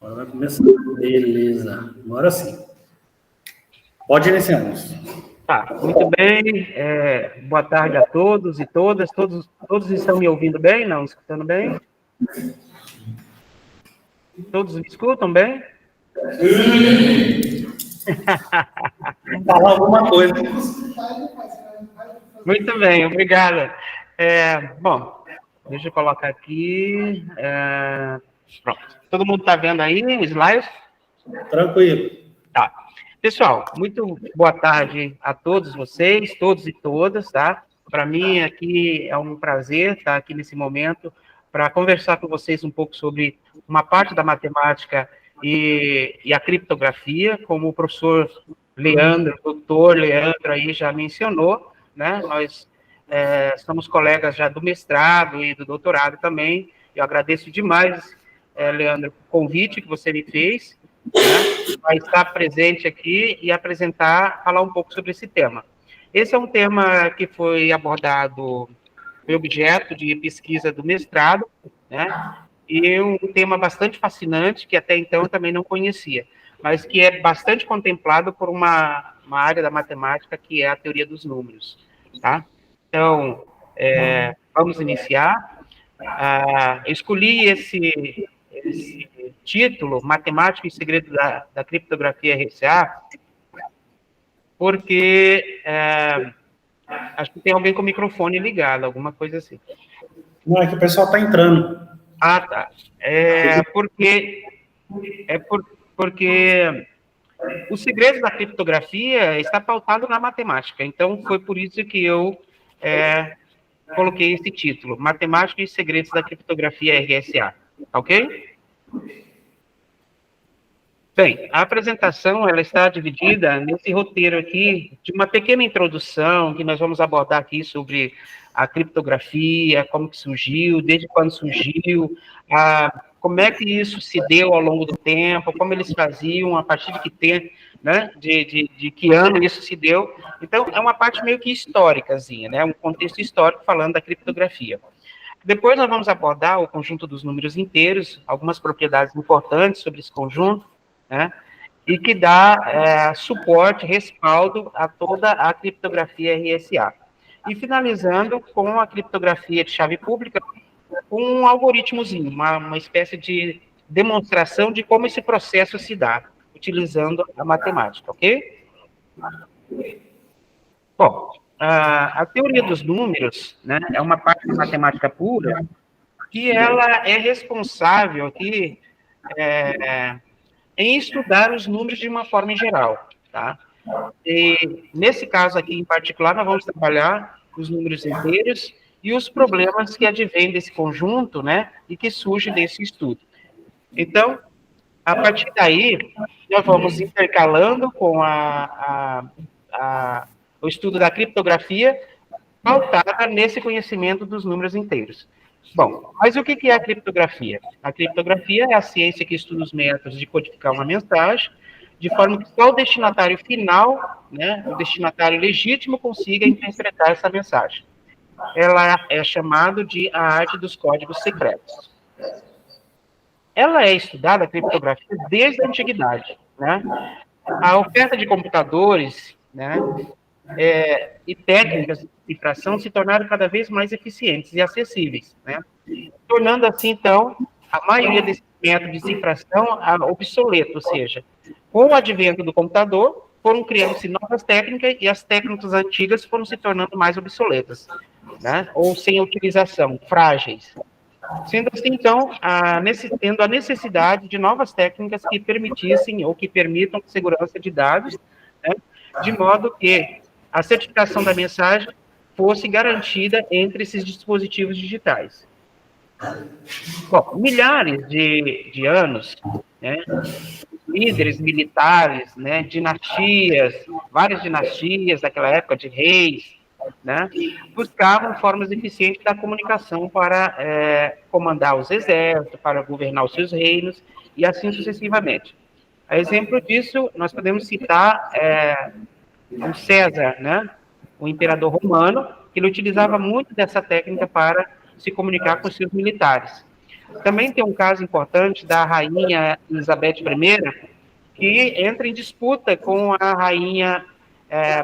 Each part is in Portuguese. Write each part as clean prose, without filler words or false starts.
Agora vai começar. Beleza. Agora sim. Pode iniciar, moço. Tá, muito bem. Boa tarde a todos e todas. Todos estão me ouvindo bem? Não? Escutando bem? Todos me escutam bem? Falar alguma coisa. Muito bem, obrigado. Bom, deixa eu colocar aqui. Pronto. Todo mundo está vendo aí o slide? Tranquilo. Tá. Pessoal, muito boa tarde a todos vocês, todos e todas, tá? Para mim aqui é um prazer estar aqui nesse momento para conversar com vocês um pouco sobre uma parte da matemática e a criptografia, como o professor Leandro, o doutor Leandro aí já mencionou, né? Nós somos colegas já do mestrado e do doutorado também. Eu agradeço demais, Leandro, o convite que você me fez, né, vai estar presente aqui e falar um pouco sobre esse tema. Esse é um tema que foi abordado, foi objeto de pesquisa do mestrado, né, e um tema bastante fascinante, que até então eu também não conhecia, mas que é bastante contemplado por uma área da matemática, que é a teoria dos números, tá? Então, vamos iniciar. Eu escolhi esse título, Matemática e Segredo da Criptografia RSA, porque acho que tem alguém com o microfone ligado, alguma coisa assim. Não, é que o pessoal está entrando. Ah, tá. Porque o segredo da criptografia está pautado na matemática, então foi por isso que eu coloquei esse título, Matemática e Segredos da Criptografia RSA, ok? Bem, a apresentação ela está dividida nesse roteiro aqui de uma pequena introdução que nós vamos abordar aqui sobre a criptografia, como que surgiu, desde quando surgiu, como é que isso se deu ao longo do tempo, como eles faziam, a partir de que tempo, né, de que ano isso se deu. Então, é uma parte meio que históricazinha, né, um contexto histórico falando da criptografia. Depois nós vamos abordar o conjunto dos números inteiros, algumas propriedades importantes sobre esse conjunto, né, e que dá suporte, respaldo a toda a criptografia RSA. E finalizando com a criptografia de chave pública, com um algoritmozinho, uma espécie de demonstração de como esse processo se dá, utilizando a matemática, ok? Bom, a teoria dos números, né, é uma parte da matemática pura que ela é responsável aqui em estudar os números de uma forma em geral, tá? E nesse caso aqui em particular, nós vamos trabalhar os números inteiros e os problemas que advêm desse conjunto, né, e que surgem desse estudo. Então, a partir daí, nós vamos intercalando com o estudo da criptografia, pautada nesse conhecimento dos números inteiros. Bom, mas o que é a criptografia? A criptografia é a ciência que estuda os métodos de codificar uma mensagem, de forma que só o destinatário final, né, o destinatário legítimo, consiga interpretar essa mensagem. Ela é chamada de a arte dos códigos secretos. Ela é estudada, a criptografia, desde a antiguidade, né? A oferta de computadores, né, e técnicas de cifração se tornaram cada vez mais eficientes e acessíveis, né? Tornando assim, então, a maioria desses métodos de cifração obsoleto, ou seja, com o advento do computador, foram criando-se novas técnicas e as técnicas antigas foram se tornando mais obsoletas, né? Ou sem utilização, frágeis. Sendo assim, então, tendo a necessidade de novas técnicas que permitissem ou que permitam segurança de dados, né? De modo que a certificação da mensagem fosse garantida entre esses dispositivos digitais. Bom, milhares de anos, né, líderes militares, né, dinastias, várias dinastias daquela época de reis, né, buscavam formas eficientes da comunicação para comandar os exércitos, para governar os seus reinos, e assim sucessivamente. A exemplo disso, nós podemos citar o César, né, o imperador romano, que ele utilizava muito dessa técnica para se comunicar com seus militares. Também tem um caso importante da rainha Elizabeth I, que entra em disputa com a rainha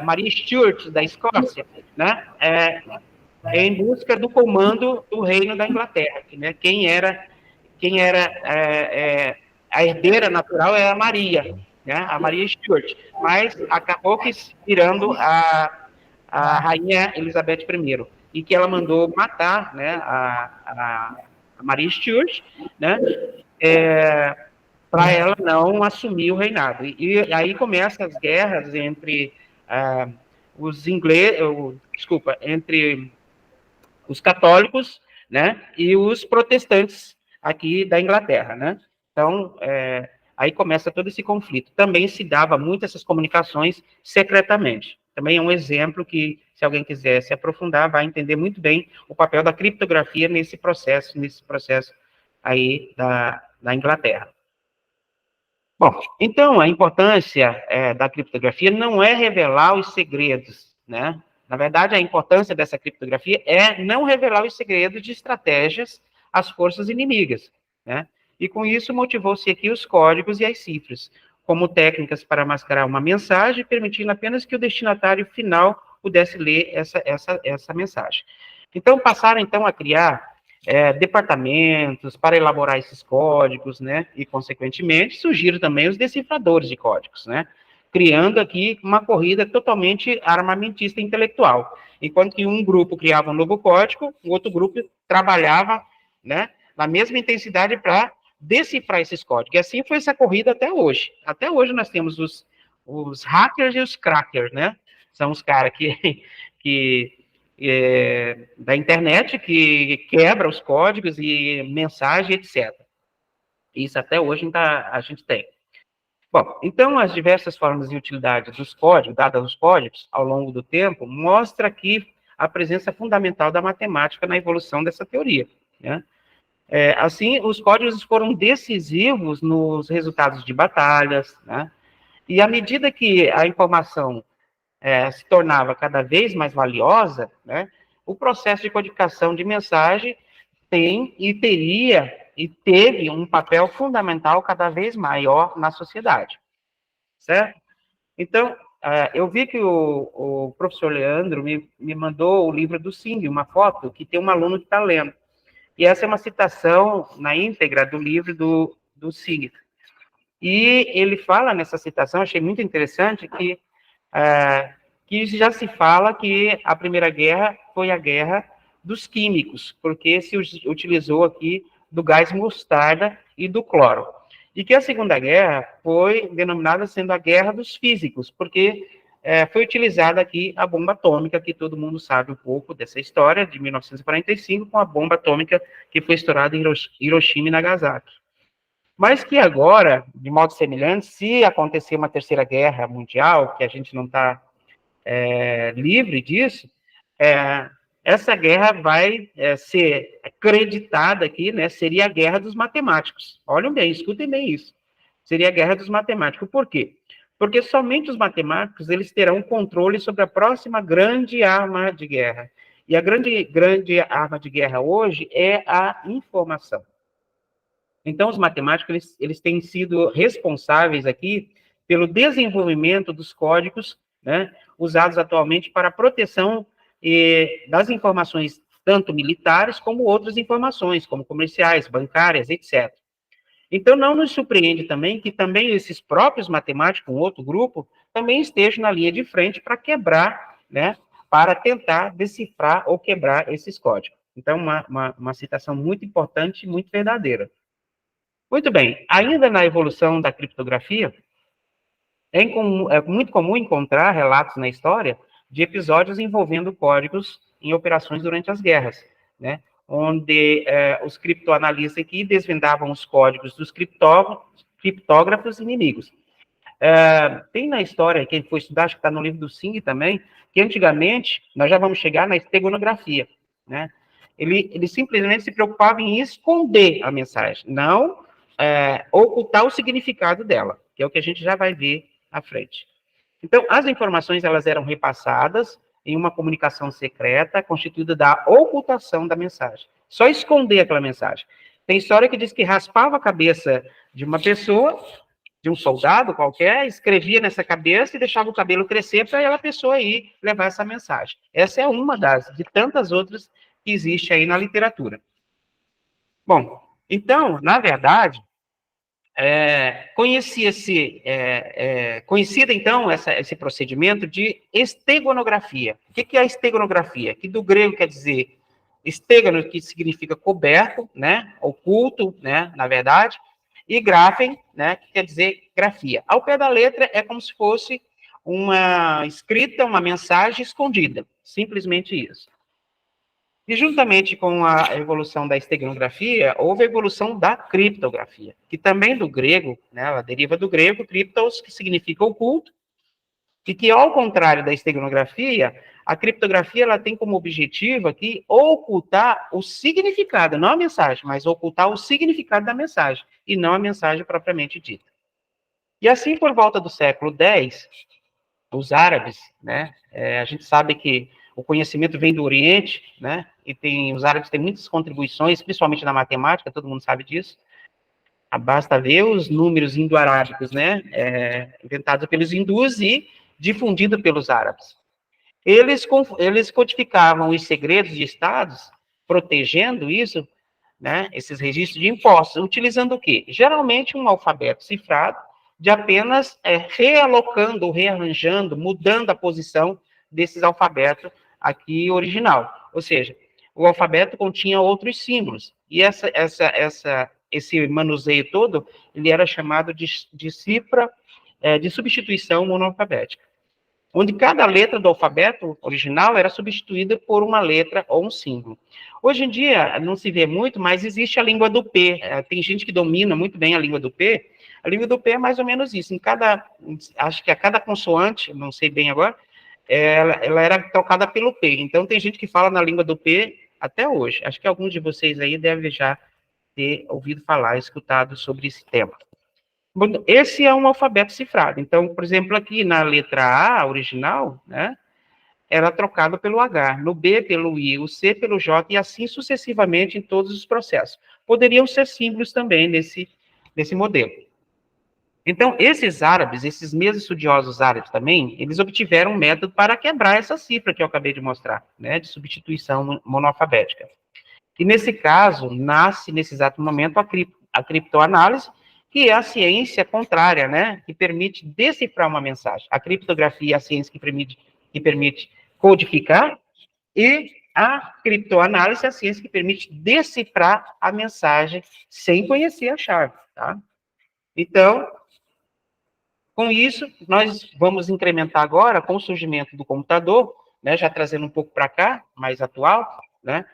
Maria Stuart, da Escócia, né? Em busca do comando do reino da Inglaterra, né? A herdeira natural é a Maria, né? A Maria Stuart, mas acabou que virando a rainha Elizabeth I, e que ela mandou matar, né, a Maria Stuart, né, para ela não assumir o reinado. E aí começam as guerras entre os ingleses, entre os católicos, né, e os protestantes aqui da Inglaterra, né. Então, aí começa todo esse conflito. Também se dava muito essas comunicações secretamente. Também é um exemplo que, se alguém quiser se aprofundar, vai entender muito bem o papel da criptografia nesse processo aí da Inglaterra. Bom, então, a importância da criptografia não é revelar os segredos, né? Na verdade, a importância dessa criptografia é não revelar os segredos de estratégias às forças inimigas, né? E com isso motivou-se aqui os códigos e as cifras, como técnicas para mascarar uma mensagem, permitindo apenas que o destinatário final pudesse ler essa mensagem. Então, passaram então a criar departamentos para elaborar esses códigos, né? E, consequentemente, surgiram também os decifradores de códigos, né? Criando aqui uma corrida totalmente armamentista intelectual. Enquanto que um grupo criava um novo código, o outro grupo trabalhava, né, na mesma intensidade para decifrar esses códigos. E assim foi essa corrida até hoje. Até hoje nós temos os hackers e os crackers, né? São os caras que da internet, que quebra os códigos e mensagem, etc. Isso até hoje a gente tem. Bom, então as diversas formas de utilidade dos códigos, dadas aos códigos, ao longo do tempo, mostra aqui a presença fundamental da matemática na evolução dessa teoria, né? Assim, os códigos foram decisivos nos resultados de batalhas, né? E à medida que a informação se tornava cada vez mais valiosa, né, o processo de codificação de mensagem tem e teria e teve um papel fundamental cada vez maior na sociedade, certo? Então, eu vi que o professor Leandro me mandou o livro do Sing, uma foto que tem um aluno que está lendo. E essa é uma citação na íntegra do livro do Sing. E ele fala nessa citação, achei muito interessante, que já se fala que a Primeira Guerra foi a guerra dos químicos, porque se utilizou aqui do gás mostarda e do cloro. E que a Segunda Guerra foi denominada sendo a guerra dos físicos, porque foi utilizada aqui a bomba atômica, que todo mundo sabe um pouco dessa história, de 1945, com a bomba atômica que foi estourada em Hiroshima e Nagasaki. Mas que agora, de modo semelhante, se acontecer uma terceira guerra mundial, que a gente não está livre disso, essa guerra vai ser acreditada aqui, né, seria a guerra dos matemáticos. Olhem bem, escutem bem isso. Seria a guerra dos matemáticos. Por quê? Porque somente os matemáticos eles terão controle sobre a próxima grande arma de guerra. E a grande arma de guerra hoje é a informação. Então, os matemáticos eles têm sido responsáveis aqui pelo desenvolvimento dos códigos, né, usados atualmente para a proteção das informações, tanto militares como outras informações, como comerciais, bancárias, etc. Então, não nos surpreende também que também esses próprios matemáticos, um outro grupo, também estejam na linha de frente para quebrar, né, para tentar decifrar ou quebrar esses códigos. Então, uma citação muito importante e muito verdadeira. Muito bem, ainda na evolução da criptografia, é muito comum encontrar relatos na história de episódios envolvendo códigos em operações durante as guerras, né? Onde os criptoanalistas aqui desvendavam os códigos dos criptógrafos inimigos. Tem na história, quem for estudar, acho que está no livro do Sing também, que antigamente, nós já vamos chegar na esteganografia, né? Ele simplesmente se preocupava em esconder a mensagem, não ocultar o significado dela, que é o que a gente já vai ver à frente. Então, as informações elas eram repassadas em uma comunicação secreta constituída da ocultação da mensagem. Só esconder aquela mensagem. Tem história que diz que raspava a cabeça de uma pessoa, de um soldado qualquer, escrevia nessa cabeça e deixava o cabelo crescer para aquela pessoa ir levar essa mensagem. Essa é uma de tantas outras que existe aí na literatura. Bom, então, na verdade, conhecida, então, esse procedimento de esteganografia. O que é a esteganografia? Que do grego quer dizer estegano, que significa coberto, né, oculto, né, na verdade, e graphem, né, que quer dizer grafia. Ao pé da letra é como se fosse uma escrita, uma mensagem escondida, simplesmente isso. E juntamente com a evolução da esteganografia, houve a evolução da criptografia, que também do grego, né, ela deriva do grego, criptos, que significa oculto, e que, ao contrário da esteganografia, a criptografia ela tem como objetivo aqui ocultar o significado, não a mensagem, mas ocultar o significado da mensagem, e não a mensagem propriamente dita. E assim, por volta do século X, os árabes, né, a gente sabe que o conhecimento vem do Oriente, né, e os árabes têm muitas contribuições, principalmente na matemática, todo mundo sabe disso. Basta ver os números indo-arábicos, né, inventados pelos hindus e difundidos pelos árabes. Eles codificavam os segredos de estados, protegendo isso, né, esses registros de impostos, utilizando o quê? Geralmente um alfabeto cifrado, de apenas realocando, ou rearranjando, mudando a posição desses alfabetos aqui original. Ou seja, o alfabeto continha outros símbolos. E esse manuseio todo, ele era chamado de cifra de substituição monoalfabética, onde cada letra do alfabeto original era substituída por uma letra ou um símbolo. Hoje em dia, não se vê muito, mas existe a língua do P. Tem gente que domina muito bem a língua do P. A língua do P é mais ou menos isso. Acho que a cada consoante, não sei bem agora, ela era tocada pelo P. Então, tem gente que fala na língua do P até hoje. Acho que alguns de vocês aí devem já ter ouvido falar, escutado sobre esse tema. Esse é um alfabeto cifrado. Então, por exemplo, aqui na letra A original, né, era trocado pelo H, no B pelo I, o C pelo J, e assim sucessivamente em todos os processos. Poderiam ser símbolos também nesse modelo. Então, esses árabes, esses mesmos estudiosos árabes também, eles obtiveram um método para quebrar essa cifra que eu acabei de mostrar, né, de substituição monoalfabética. E nesse caso, nasce, nesse exato momento, a criptoanálise, que é a ciência contrária, né, que permite decifrar uma mensagem. A criptografia é a ciência que permite codificar, e a criptoanálise é a ciência que permite decifrar a mensagem sem conhecer a chave, tá? Então, com isso, nós vamos incrementar agora, com o surgimento do computador, né, já trazendo um pouco para cá, mais atual, né,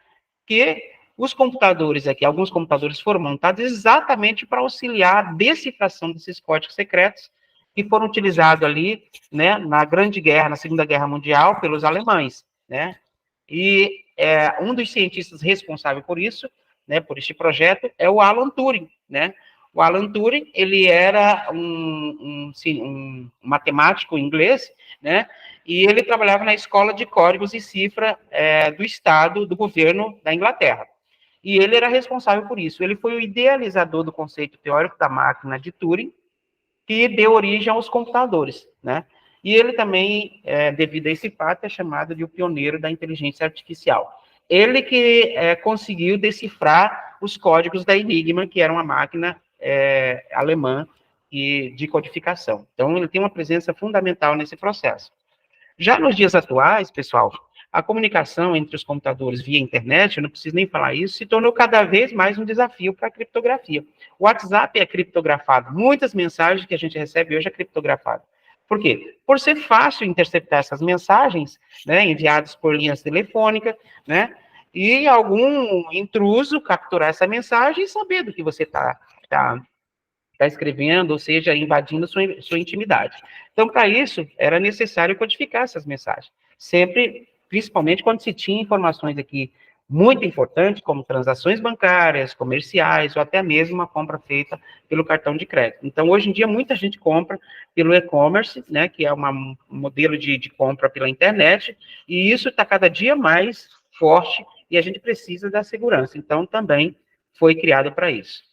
que os computadores aqui, alguns computadores foram montados exatamente para auxiliar a decifração desses códigos secretos que foram utilizados ali, né, na Grande Guerra, na Segunda Guerra Mundial, pelos alemães, né, e um dos cientistas responsáveis por isso, né, por este projeto, é o Alan Turing, né. O Alan Turing, ele era um matemático inglês, né, e ele trabalhava na escola de códigos e cifra do Estado, do governo da Inglaterra. E ele era responsável por isso. Ele foi o idealizador do conceito teórico da máquina de Turing, que deu origem aos computadores, né? E ele também, devido a esse fato, é chamado de o pioneiro da inteligência artificial. Ele que conseguiu decifrar os códigos da Enigma, que era uma máquina alemã de codificação. Então, ele tem uma presença fundamental nesse processo. Já nos dias atuais, pessoal, a comunicação entre os computadores via internet, eu não preciso nem falar isso, se tornou cada vez mais um desafio para a criptografia. O WhatsApp é criptografado. Muitas mensagens que a gente recebe hoje é criptografado. Por quê? Por ser fácil interceptar essas mensagens, né, enviadas por linhas telefônicas, né, e algum intruso capturar essa mensagem e saber do que você está escrevendo, ou seja, invadindo sua intimidade. Então, para isso, era necessário codificar essas mensagens. Sempre, principalmente quando se tinha informações aqui muito importantes, como transações bancárias, comerciais, ou até mesmo uma compra feita pelo cartão de crédito. Então, hoje em dia, muita gente compra pelo e-commerce, né, que é um modelo de compra pela internet, e isso está cada dia mais forte, e a gente precisa da segurança. Então, também foi criado para isso.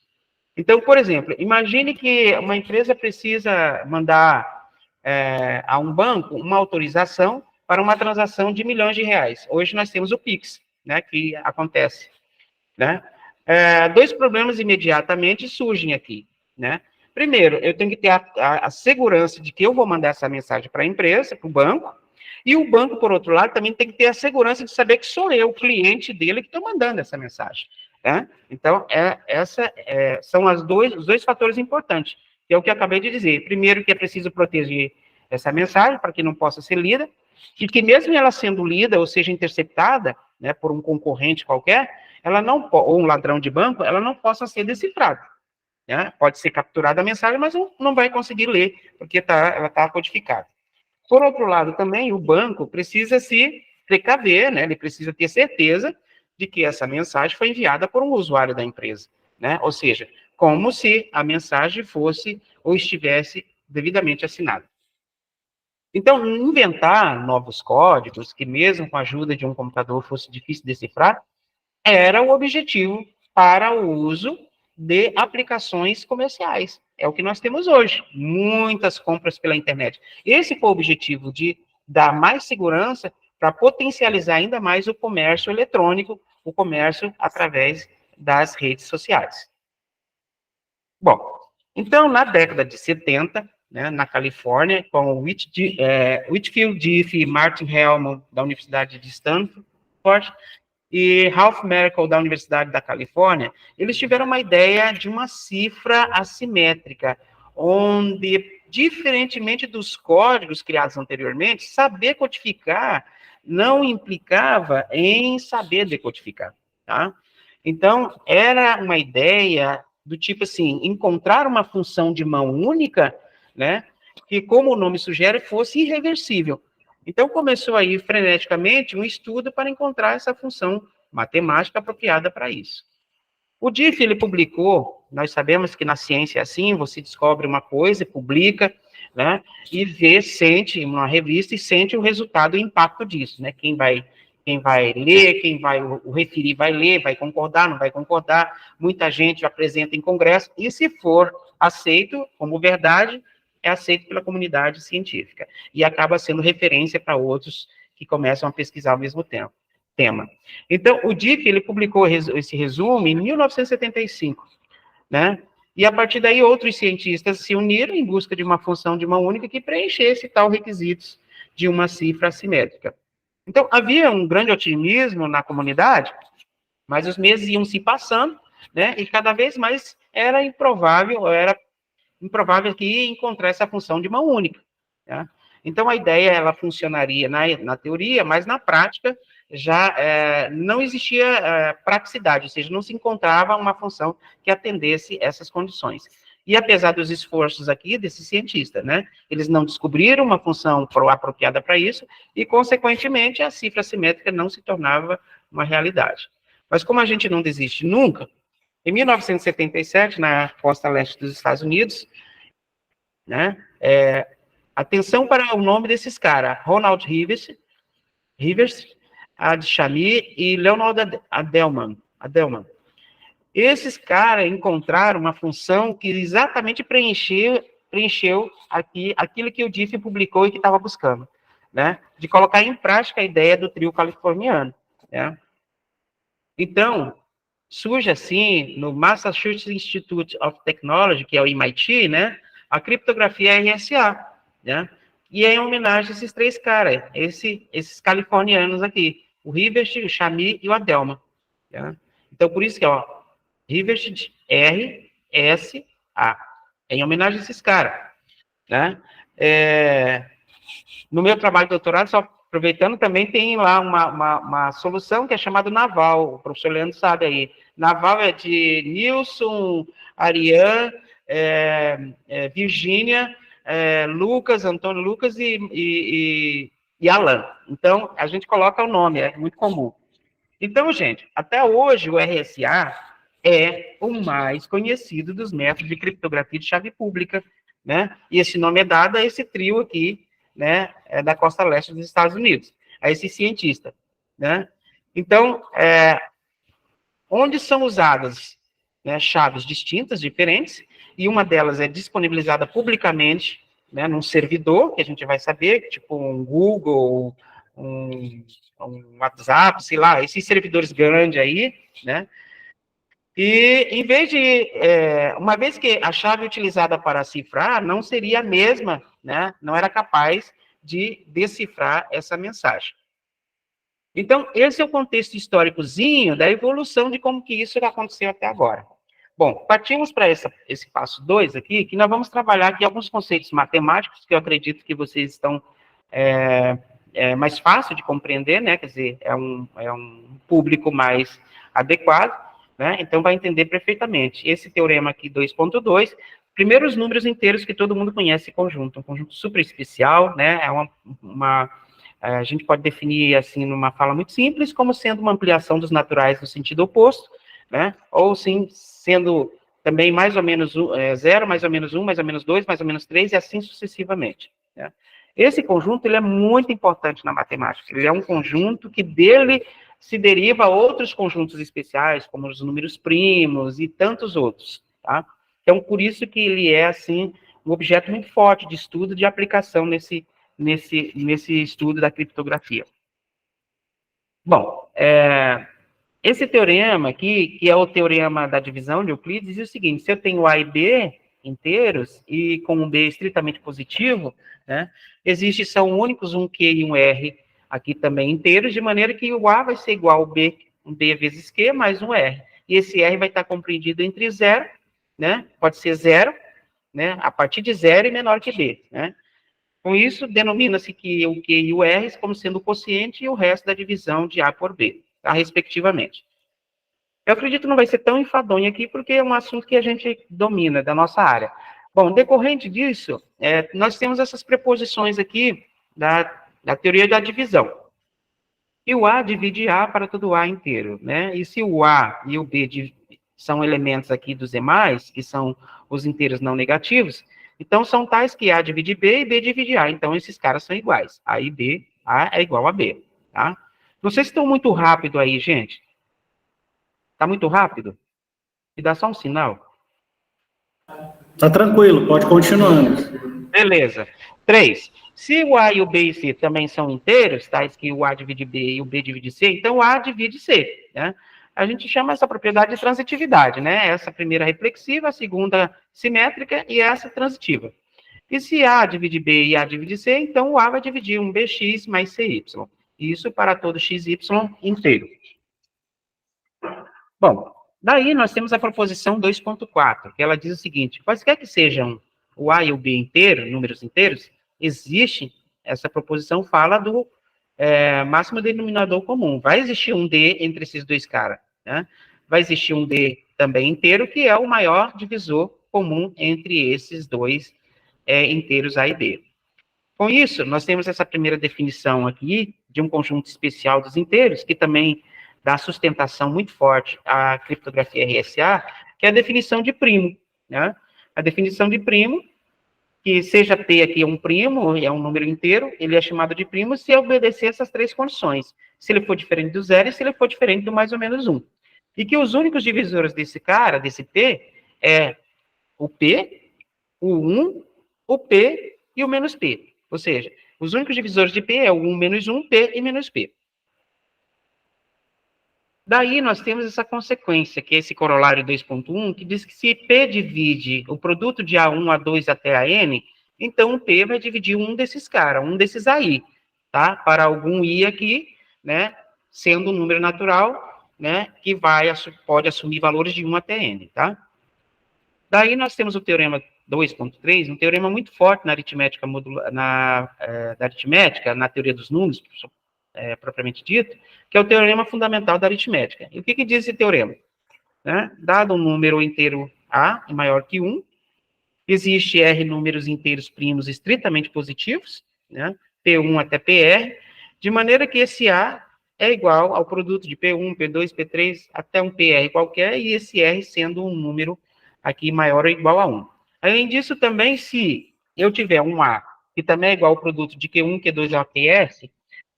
Então, por exemplo, imagine que uma empresa precisa mandar a um banco uma autorização para uma transação de milhões de reais. Hoje nós temos o Pix, né, que acontece, né? Dois problemas imediatamente surgem aqui, né? Primeiro, eu tenho que ter a segurança de que eu vou mandar essa mensagem para a empresa, para o banco, e o banco, por outro lado, também tem que ter a segurança de saber que sou eu, o cliente dele, que estou mandando essa mensagem, né? Então, são os dois fatores importantes, que é o que eu acabei de dizer. Primeiro, que é preciso proteger essa mensagem para que não possa ser lida, e que mesmo ela sendo lida, ou seja, interceptada, né, por um concorrente qualquer, ela não, ou um ladrão de banco, ela não possa ser decifrada, né? Pode ser capturada a mensagem, mas não vai conseguir ler, porque ela está codificada. Por outro lado, também, o banco precisa se precaver, né? Ele precisa ter certeza de que essa mensagem foi enviada por um usuário da empresa, né? Ou seja, como se a mensagem fosse ou estivesse devidamente assinada. Então, inventar novos códigos, que mesmo com a ajuda de um computador fosse difícil decifrar, era o objetivo para o uso de aplicações comerciais. É o que nós temos hoje, muitas compras pela internet. Esse foi o objetivo, de dar mais segurança para potencializar ainda mais o comércio eletrônico, o comércio através das redes sociais. Bom, então, na década de 70, né, na Califórnia, com o Whitfield Diffie e Martin Hellman, da Universidade de Stanford, e Ralph Merkle, da Universidade da Califórnia, eles tiveram uma ideia de uma cifra assimétrica, onde, diferentemente dos códigos criados anteriormente, saber codificar não implicava em saber decodificar, tá? Então, era uma ideia do tipo assim, encontrar uma função de mão única, né, que, como o nome sugere, fosse irreversível. Então, começou aí, freneticamente, um estudo para encontrar essa função matemática apropriada para isso. O Diffie, ele publicou, nós sabemos que na ciência é assim, você descobre uma coisa, publica, né, e sente uma revista e sente o resultado, o impacto disso, né, quem vai ler, o referir vai ler, vai concordar, não vai concordar, muita gente apresenta em congresso, e se for aceito como verdade, é aceito pela comunidade científica, e acaba sendo referência para outros que começam a pesquisar ao mesmo tema. Então, o Diffie, ele publicou esse resumo em 1975, né? E a partir daí, outros cientistas se uniram em busca de uma função de mão única que preenchesse tal requisitos de uma cifra assimétrica. Então, havia um grande otimismo na comunidade, mas os meses iam se passando, né? E cada vez mais era improvável que ia encontrar essa função de mão única, né? Então, a ideia, ela funcionaria na teoria, mas na prática já não existia praticidade, ou seja, não se encontrava uma função que atendesse essas condições. E apesar dos esforços aqui desse cientista, né, eles não descobriram uma função apropriada para isso, e, consequentemente, a cifra simétrica não se tornava uma realidade. Mas como a gente não desiste nunca, em 1977, na costa leste dos Estados Unidos, né, atenção para o nome desses caras, Ronald Rivers, Ad Shami e Leonard Adelman. Esses caras encontraram uma função que exatamente preencheu aquilo que o Diffie publicou e que estava buscando, né? De colocar em prática a ideia do trio californiano, né? Então, surge assim, no Massachusetts Institute of Technology, que é o MIT, né? A criptografia RSA, né? E é em homenagem a esses três caras, esses californianos aqui, o Rivers, o Shami e o Adelman, né? Então, por isso que, ó, Rivers RSA, é em homenagem a esses caras, né? No meu trabalho de doutorado, só aproveitando, também tem lá uma solução que é chamada Naval, o professor Leandro sabe aí. Naval é de Nilson, Ariane, Virgínia, Lucas, Antônio Lucas e Alan. Então, a gente coloca o nome, é muito comum. Então, gente, até hoje o RSA é o mais conhecido dos métodos de criptografia de chave pública, né? E esse nome é dado a esse trio aqui, né, da costa leste dos Estados Unidos, a esse cientista, né? Então, onde são usadas né, chaves distintas, diferentes, e uma delas é disponibilizada publicamente, né, num servidor, que a gente vai saber, tipo um Google, um WhatsApp, sei lá, esses servidores grandes aí, né, e em vez de, uma vez que a chave utilizada para cifrar não seria a mesma, né, não era capaz de decifrar essa mensagem. Então, esse é o contexto históricozinho da evolução de como que isso aconteceu até agora. Bom, partimos para esse passo 2 aqui, que nós vamos trabalhar aqui alguns conceitos matemáticos, que eu acredito que vocês estão mais fácil de compreender, né? Quer dizer, é um público mais adequado, né? Então, vai entender perfeitamente. Esse teorema aqui, 2.2, primeiro os números inteiros que todo mundo conhece conjunto, um conjunto super especial, né? A gente pode definir, assim, numa fala muito simples, como sendo uma ampliação dos naturais no sentido oposto, né? Ou, sim, sendo também mais ou menos 0, mais ou menos 1, mais ou menos 2, mais ou menos 3, e assim sucessivamente, né? Esse conjunto, ele é muito importante na matemática. Ele é um conjunto que dele se deriva outros conjuntos especiais, como os números primos e tantos outros, tá? Então, por isso que ele é, assim, um objeto muito forte de estudo, de aplicação nesse estudo da criptografia. Bom, esse teorema aqui, que é o teorema da divisão de Euclides, diz o seguinte: se eu tenho A e B inteiros, e com um B estritamente positivo, né, são únicos um Q e um R aqui também inteiros, de maneira que o A vai ser igual ao B, um B vezes Q mais um R. E esse R vai estar compreendido entre 0, né, pode ser 0, né, a partir de 0 e menor que B, né. Com isso, denomina-se que o Q e o R como sendo o quociente e o resto da divisão de A por B, tá, respectivamente. Eu acredito que não vai ser tão enfadonho aqui, porque é um assunto que a gente domina, da nossa área. Bom, decorrente disso, nós temos essas preposições aqui da teoria da divisão. E o A divide A para todo A inteiro, né? E se o A e o B são elementos aqui dos demais, que são os inteiros não negativos, então são tais que A divide B e B divide A. Então esses caras são iguais. A e B, A é igual a B, tá? Não sei se estou muito rápido aí, gente. Está muito rápido? Me dá só um sinal. Tá tranquilo, pode continuando. Beleza. 3. Se o A e o B e C também são inteiros, tais que o A divide B e o B divide C, então o A divide C, né? A gente chama essa propriedade de transitividade, né? Essa primeira reflexiva, a segunda simétrica e essa transitiva. E se A divide B e A divide C, então o A vai dividir um BX mais CY. Isso para todo XY inteiro. Bom, daí nós temos a proposição 2.4, que ela diz o seguinte: quaisquer que sejam o A e o B inteiro, números inteiros, existe, essa proposição fala do máximo denominador comum. Vai existir um D entre esses dois caras, né? Vai existir um D também inteiro, que é o maior divisor comum entre esses dois inteiros A e B. Com isso, nós temos essa primeira definição aqui de um conjunto especial dos inteiros, que também dá sustentação muito forte à criptografia RSA, que é a definição de primo, né? A definição de primo, que seja P aqui é um primo, é um número inteiro, ele é chamado de primo se obedecer essas três condições. Se ele for diferente do zero e se ele for diferente do mais ou menos 1. E que os únicos divisores desse cara, desse P, é o P, o 1, o P e o menos P. Ou seja, os únicos divisores de P é o 1 menos 1, P e menos P. Daí nós temos essa consequência, que é esse corolário 2.1, que diz que se P divide o produto de A1, A2 até a N, então o P vai dividir um desses caras, um desses AI, tá? Para algum I aqui, né? Sendo um número natural, né? Que pode assumir valores de 1 até N, tá? Daí nós temos o teorema 2.3, um teorema muito forte na aritmética na teoria dos números, propriamente dito, que é o teorema fundamental da aritmética. E o que diz esse teorema? Né? Dado um número inteiro A maior que 1, existe R números inteiros primos estritamente positivos, né? P1 até PR, de maneira que esse A é igual ao produto de P1, P2, P3, até um PR qualquer, e esse R sendo um número aqui maior ou igual a 1. Além disso, também, se eu tiver um A, que também é igual ao produto de Q1, Q2 a QS,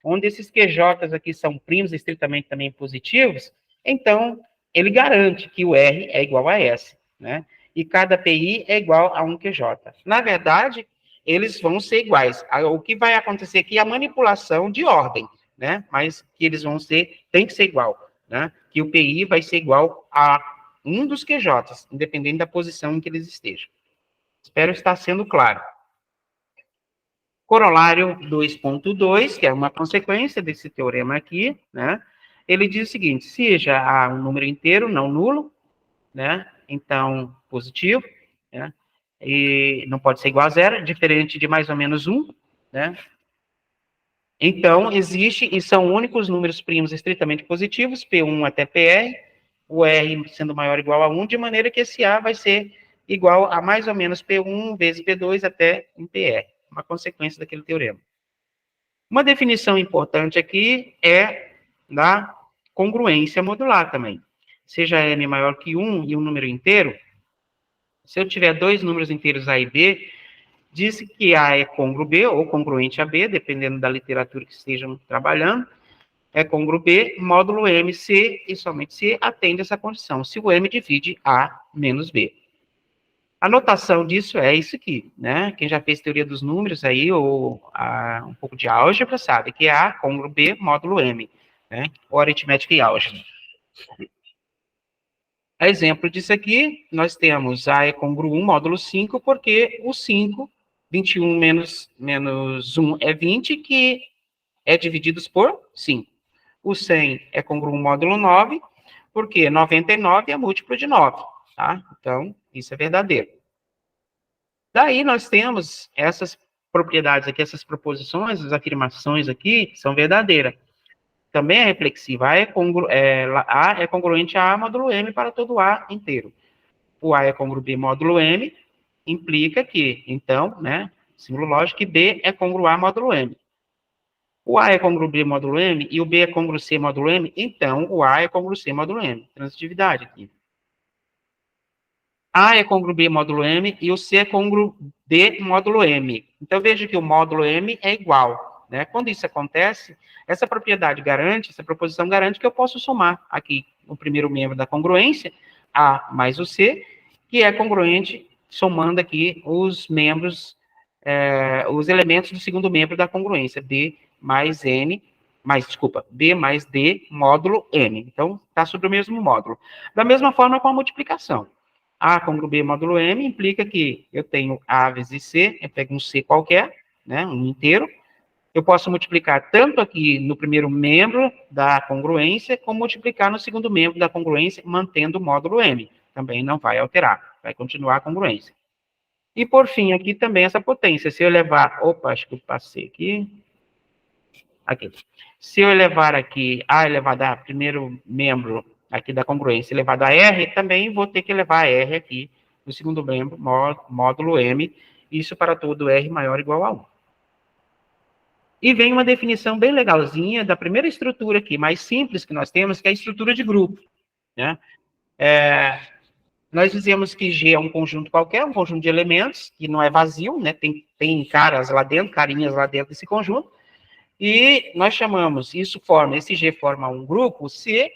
onde esses QJs aqui são primos estritamente também positivos, então ele garante que o R é igual a S, né? E cada PI é igual a 1 QJ. Na verdade, eles vão ser iguais. O que vai acontecer aqui é a manipulação de ordem, né? Mas que eles vão ser, tem que ser igual, né? Que o PI vai ser igual a um dos QJs, independente da posição em que eles estejam. Espero estar sendo claro. Corolário 2.2, que é uma consequência desse teorema aqui, né? Ele diz o seguinte: seja A um número inteiro, não nulo, né? Então, positivo, né? E não pode ser igual a zero, diferente de mais ou menos 1, né? Então, existe, e são únicos números primos estritamente positivos, P1 até PR, o R sendo maior ou igual a 1, de maneira que esse A vai ser igual a mais ou menos P1 vezes P2 até em PR, uma consequência daquele teorema. Uma definição importante aqui é da congruência modular também. Seja M maior que 1 e um número inteiro, se eu tiver dois números inteiros A e B, diz que A é congruo B ou congruente a B, dependendo da literatura que estejam trabalhando, é congruo B, módulo M, C e somente C atende essa condição, se o M divide A menos B. A notação disso é isso aqui, né? Quem já fez teoria dos números aí, ou um pouco de álgebra, sabe que é A congruo B, módulo M, né? Ou aritmética e álgebra. A exemplo disso aqui, nós temos A é congruo 1, módulo 5, porque o 5, 21 menos 1 é 20, que é divididos por 5. O 100 é congruo 1, módulo 9, porque 99 é múltiplo de 9, tá? Então, isso é verdadeiro. Daí nós temos essas propriedades aqui, essas proposições, as afirmações aqui, são verdadeiras. Também é reflexiva. A é congruente a A módulo M para todo A inteiro. O A é congruo B módulo M, implica que, então, né, símbolo lógico, que B é congruo A módulo M. O A é congruo B módulo M e o B é congruo C módulo M, então o A é congruo C módulo M. Transitividade aqui. A é congruo B módulo M e o C é congruo D módulo M. Então, veja que o módulo M é igual, né? Quando isso acontece, essa propriedade garante, essa proposição garante que eu posso somar aqui o primeiro membro da congruência, A mais o C, que é congruente, somando aqui os membros, os elementos do segundo membro da congruência, B mais N, B mais D módulo M. Então, está sobre o mesmo módulo. Da mesma forma com a multiplicação. A congruo B módulo M implica que eu tenho A vezes C, eu pego um C qualquer, né, um inteiro, eu posso multiplicar tanto aqui no primeiro membro da congruência, como multiplicar no segundo membro da congruência, mantendo o módulo M. Também não vai alterar, vai continuar a congruência. E, por fim, aqui também essa potência. Se eu levar... Opa, acho que eu passei aqui. Aqui. Se eu elevar aqui A elevado a primeiro membro aqui da congruência elevado a R, também vou ter que elevar a R aqui no segundo membro, módulo M, isso para todo R maior ou igual a 1. E vem uma definição bem legalzinha da primeira estrutura aqui, mais simples que nós temos, que é a estrutura de grupo, né? Nós dizemos que G é um conjunto qualquer, um conjunto de elementos, que não é vazio, né? Tem caras lá dentro, carinhas lá dentro desse conjunto, e nós chamamos, esse G forma um grupo, se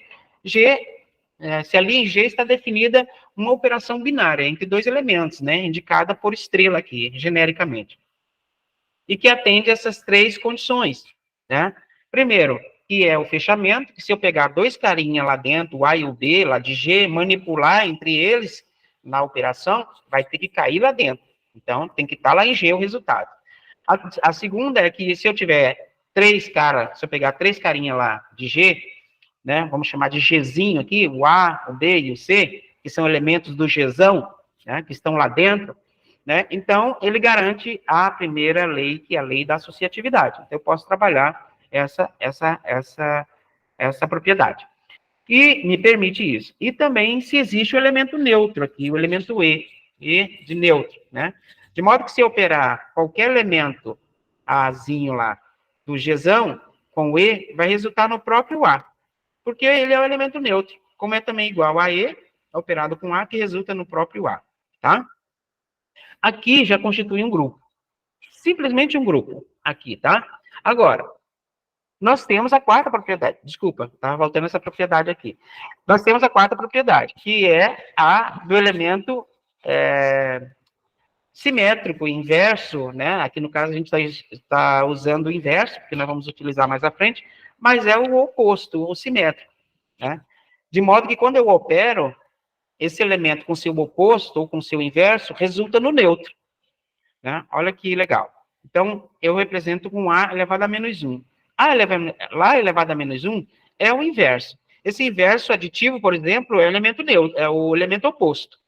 ali em G está definida uma operação binária entre dois elementos, né, indicada por estrela aqui, genericamente. E que atende essas três condições, né? Primeiro, que é o fechamento, que se eu pegar dois carinhas lá dentro, o A e o B, lá de G, manipular entre eles na operação, vai ter que cair lá dentro. Então, tem que estar lá em G o resultado. A segunda é que se eu tiver se eu pegar três carinhas lá de G, né, vamos chamar de Gzinho aqui, o A, o B e o C, que são elementos do Gzão, né, que estão lá dentro, né, então ele garante a primeira lei, que é a lei da associatividade. Então, eu posso trabalhar essa propriedade. E me permite isso. E também se existe o elemento neutro aqui, o elemento E de neutro, né, de modo que se eu operar qualquer elemento Azinho lá do Gzão com o E, vai resultar no próprio A, porque ele é um elemento neutro, como é também igual a E, operado com A, que resulta no próprio A, tá? Aqui já constitui um grupo, simplesmente um grupo, aqui, tá? Agora, nós temos a quarta propriedade. Desculpa, estava voltando essa propriedade aqui. Nós temos a quarta propriedade, que é a do elemento simétrico, inverso, né? Aqui no caso a gente está usando o inverso, porque nós vamos utilizar mais à frente, mas é o oposto, o simétrico, né? De modo que quando eu opero, esse elemento com seu oposto ou com seu inverso resulta no neutro, né? Olha que legal. Então, eu represento com A elevado a menos 1. Lá elevado a menos 1 é o inverso. Esse inverso aditivo, por exemplo, é o elemento neutro, é o elemento oposto.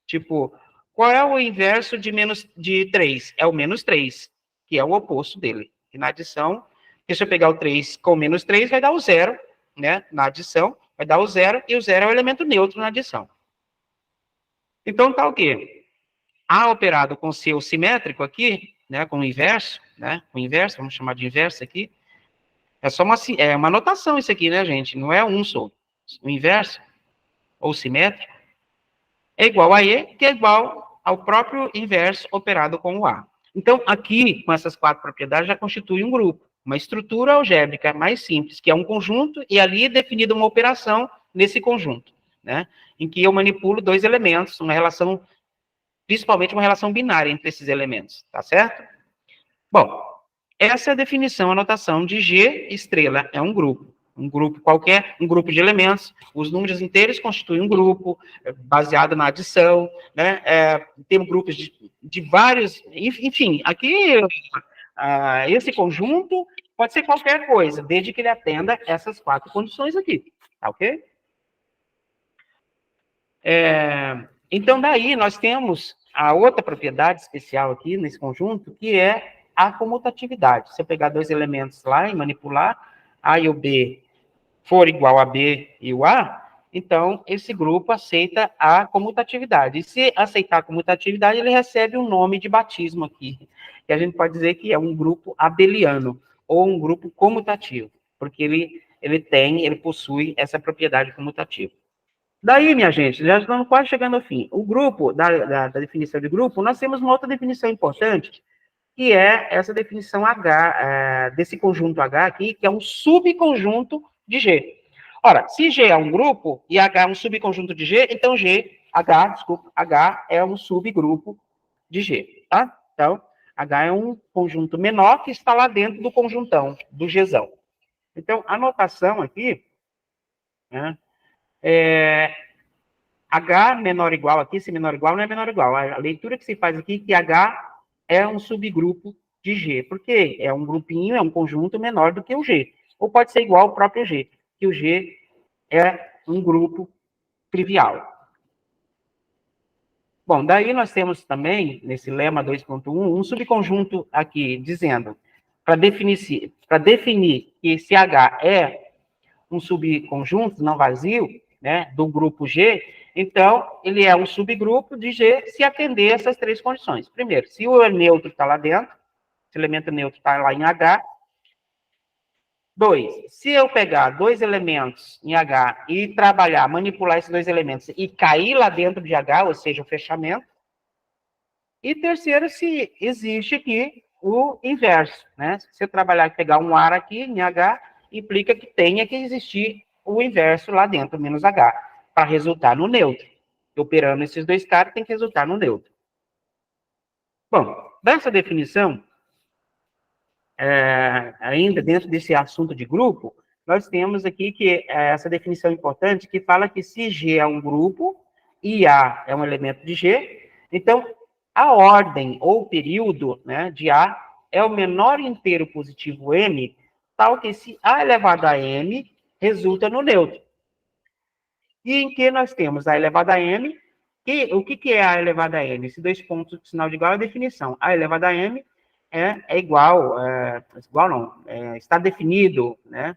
Tipo, qual é o inverso de 3? É o menos 3, que é o oposto dele. E na adição, se eu pegar o 3 com menos 3, vai dar o 0, né? Na adição, vai dar o 0, e o 0 é o elemento neutro na adição. Então, tá o quê? A operado com seu simétrico aqui, né, com o inverso, vamos chamar de inverso aqui, é só uma notação isso aqui, né, gente? Não é um só. O inverso, ou simétrico, é igual a E, que é igual ao próprio inverso operado com o A. Então, aqui, com essas quatro propriedades, já constitui um grupo, uma estrutura algébrica mais simples, que é um conjunto, e ali é definida uma operação nesse conjunto, né, em que eu manipulo dois elementos, uma relação, principalmente uma relação binária entre esses elementos, tá certo? Bom, essa é a definição, a notação de G estrela, é um grupo qualquer, um grupo de elementos, os números inteiros constituem um grupo, baseado na adição, né, temos grupos de vários, enfim, aqui, esse conjunto pode ser qualquer coisa, desde que ele atenda essas quatro condições aqui, tá ok? Então, daí, nós temos a outra propriedade especial aqui nesse conjunto, que é a comutatividade. Se eu pegar dois elementos lá e manipular, A e o B for igual a B e o A, então esse grupo aceita a comutatividade. E se aceitar a comutatividade, ele recebe um nome de batismo aqui, que a gente pode dizer que é um grupo abeliano, ou um grupo comutativo, porque ele possui essa propriedade comutativa. Daí, minha gente, já estamos quase chegando ao fim. O grupo, da definição de grupo, nós temos uma outra definição importante, que é essa definição H, desse conjunto H aqui, que é um subconjunto de G. Ora, se G é um grupo e H é um subconjunto de G, então H é um subgrupo de G, tá? Então, H é um conjunto menor que está lá dentro do conjuntão, do Gzão. Então, a notação aqui, né, H menor ou igual aqui, se menor ou igual, não é menor ou igual. A leitura que se faz aqui é que H é um subgrupo de G, porque é um grupinho, é um conjunto menor do que o G. Ou pode ser igual ao próprio G, que o G é um grupo trivial. Bom, daí nós temos também, nesse lema 2.1, um subconjunto aqui, dizendo, para definir que esse H é um subconjunto não vazio, né, do grupo G, então, ele é um subgrupo de G se atender essas três condições. Primeiro, se o neutro está lá dentro, se o elemento neutro está lá em H. 2, se eu pegar dois elementos em H e trabalhar, manipular esses dois elementos e cair lá dentro de H, ou seja, o fechamento. E terceiro, se existe aqui o inverso, né? Se eu trabalhar e pegar um ar aqui em H, implica que tenha que existir o inverso lá dentro, menos H, para resultar no neutro. Operando esses dois caras, tem que resultar no neutro. Bom, dessa definição, ainda dentro desse assunto de grupo, nós temos aqui que essa definição importante que fala que se G é um grupo e A é um elemento de G, então a ordem ou período, né, de A é o menor inteiro positivo M, tal que se A elevado a M resulta no neutro. E em que nós temos A elevado a M, e o que é A elevado a M? Esses dois pontos de sinal de igual é a definição. A elevado a M é igual, está definido, né?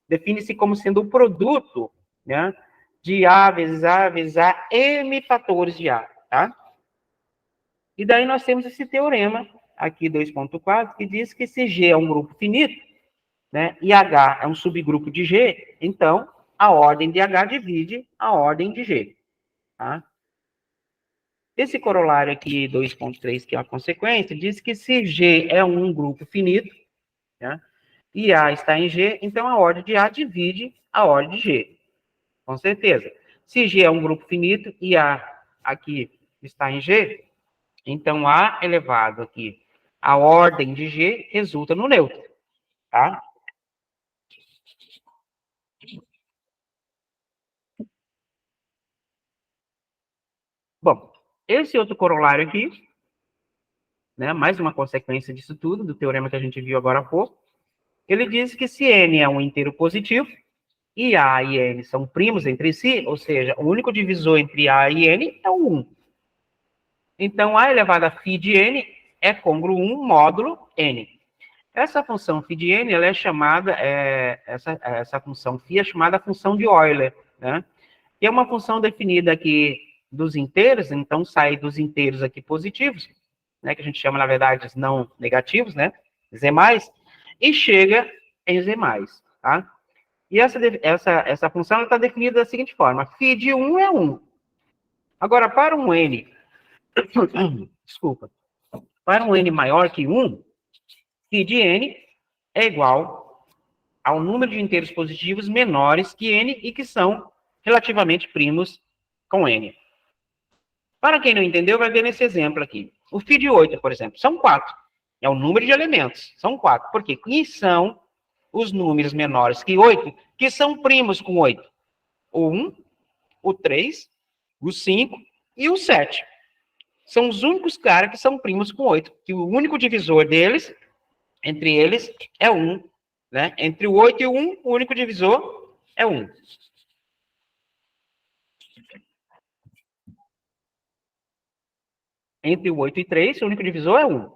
Define-se como sendo o produto, né, de A vezes A vezes A, M fatores de A, tá? E daí nós temos esse teorema, aqui 2.4, que diz que se G é um grupo finito, né, e H é um subgrupo de G, então a ordem de H divide a ordem de G, tá? Esse corolário aqui, 2.3, que é a consequência, diz que se G é um grupo finito, né, e A está em G, então a ordem de A divide a ordem de G, com certeza. Se G é um grupo finito e A aqui está em G, então A elevado aqui, a ordem de G resulta no neutro, tá? Bom, esse outro corolário aqui, né, mais uma consequência disso tudo, do teorema que a gente viu agora há pouco, ele diz que se N é um inteiro positivo, e A e N são primos entre si, ou seja, o único divisor entre A e N é o 1. Então, A elevado a φ de N é congruo 1 módulo N. Essa função φ de N, ela é chamada, essa função φ é chamada função de Euler, né? E é uma função definida aqui dos inteiros, então sai dos inteiros aqui positivos, né, que a gente chama, na verdade, não negativos, né, Z+, e chega em Z+, tá? E essa função está definida da seguinte forma: φ de 1 é 1. Agora, para um N, desculpa, para um N maior que 1, φ de N é igual ao número de inteiros positivos menores que N e que são relativamente primos com N. Para quem não entendeu, vai ver nesse exemplo aqui. O φ de 8, por exemplo, são 4. É o número de elementos, são 4. Por quê? E são os números menores que 8, que são primos com 8. O 1, o 3, o 5 e o 7. São os únicos caras que são primos com 8. Que o único divisor deles, entre eles, é 1. Né? Entre o 8 e o 1, o único divisor é 1. Entre o 8 e 3, o único divisor é 1.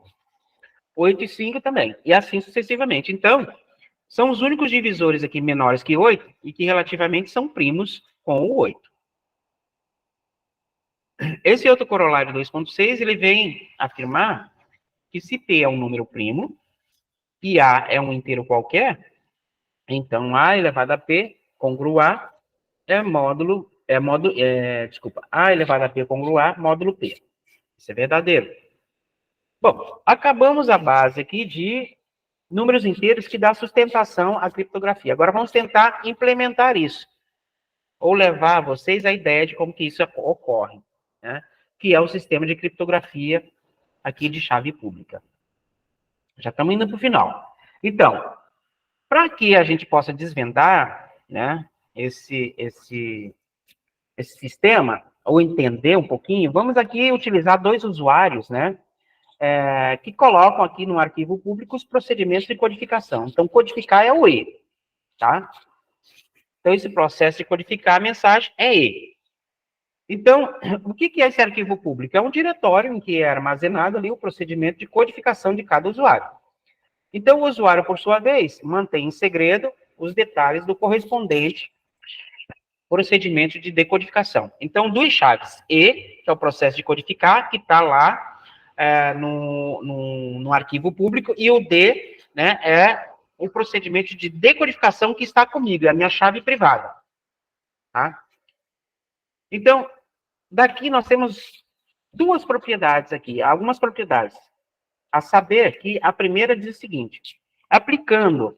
8 e 5 também. E assim sucessivamente. Então, são os únicos divisores aqui menores que 8 e que relativamente são primos com o 8. Esse outro corolário 2.6, ele vem afirmar que se P é um número primo e A é um inteiro qualquer, então A elevado a P congruo A é A elevado a P congruo A módulo P. Isso é verdadeiro. Bom, acabamos a base aqui de números inteiros que dá sustentação à criptografia. Agora vamos tentar implementar isso, ou levar a vocês a ideia de como que isso ocorre, né? Que é o sistema de criptografia aqui de chave pública. Já estamos indo para o final. Então, para que a gente possa desvendar, né, esse sistema, ou entender um pouquinho, vamos aqui utilizar dois usuários, né, que colocam aqui no arquivo público os procedimentos de codificação. Então, codificar é o E, tá? Então, esse processo de codificar a mensagem é E. Então, o que é esse arquivo público? É um diretório em que é armazenado ali o procedimento de codificação de cada usuário. Então, o usuário, por sua vez, mantém em segredo os detalhes do correspondente procedimento de decodificação. Então, duas chaves. E, que é o processo de codificar, que está lá no arquivo público, e o D, né, é o procedimento de decodificação que está comigo, é a minha chave privada. Tá? Então, daqui nós temos duas propriedades aqui, algumas propriedades. A saber que a primeira diz o seguinte: aplicando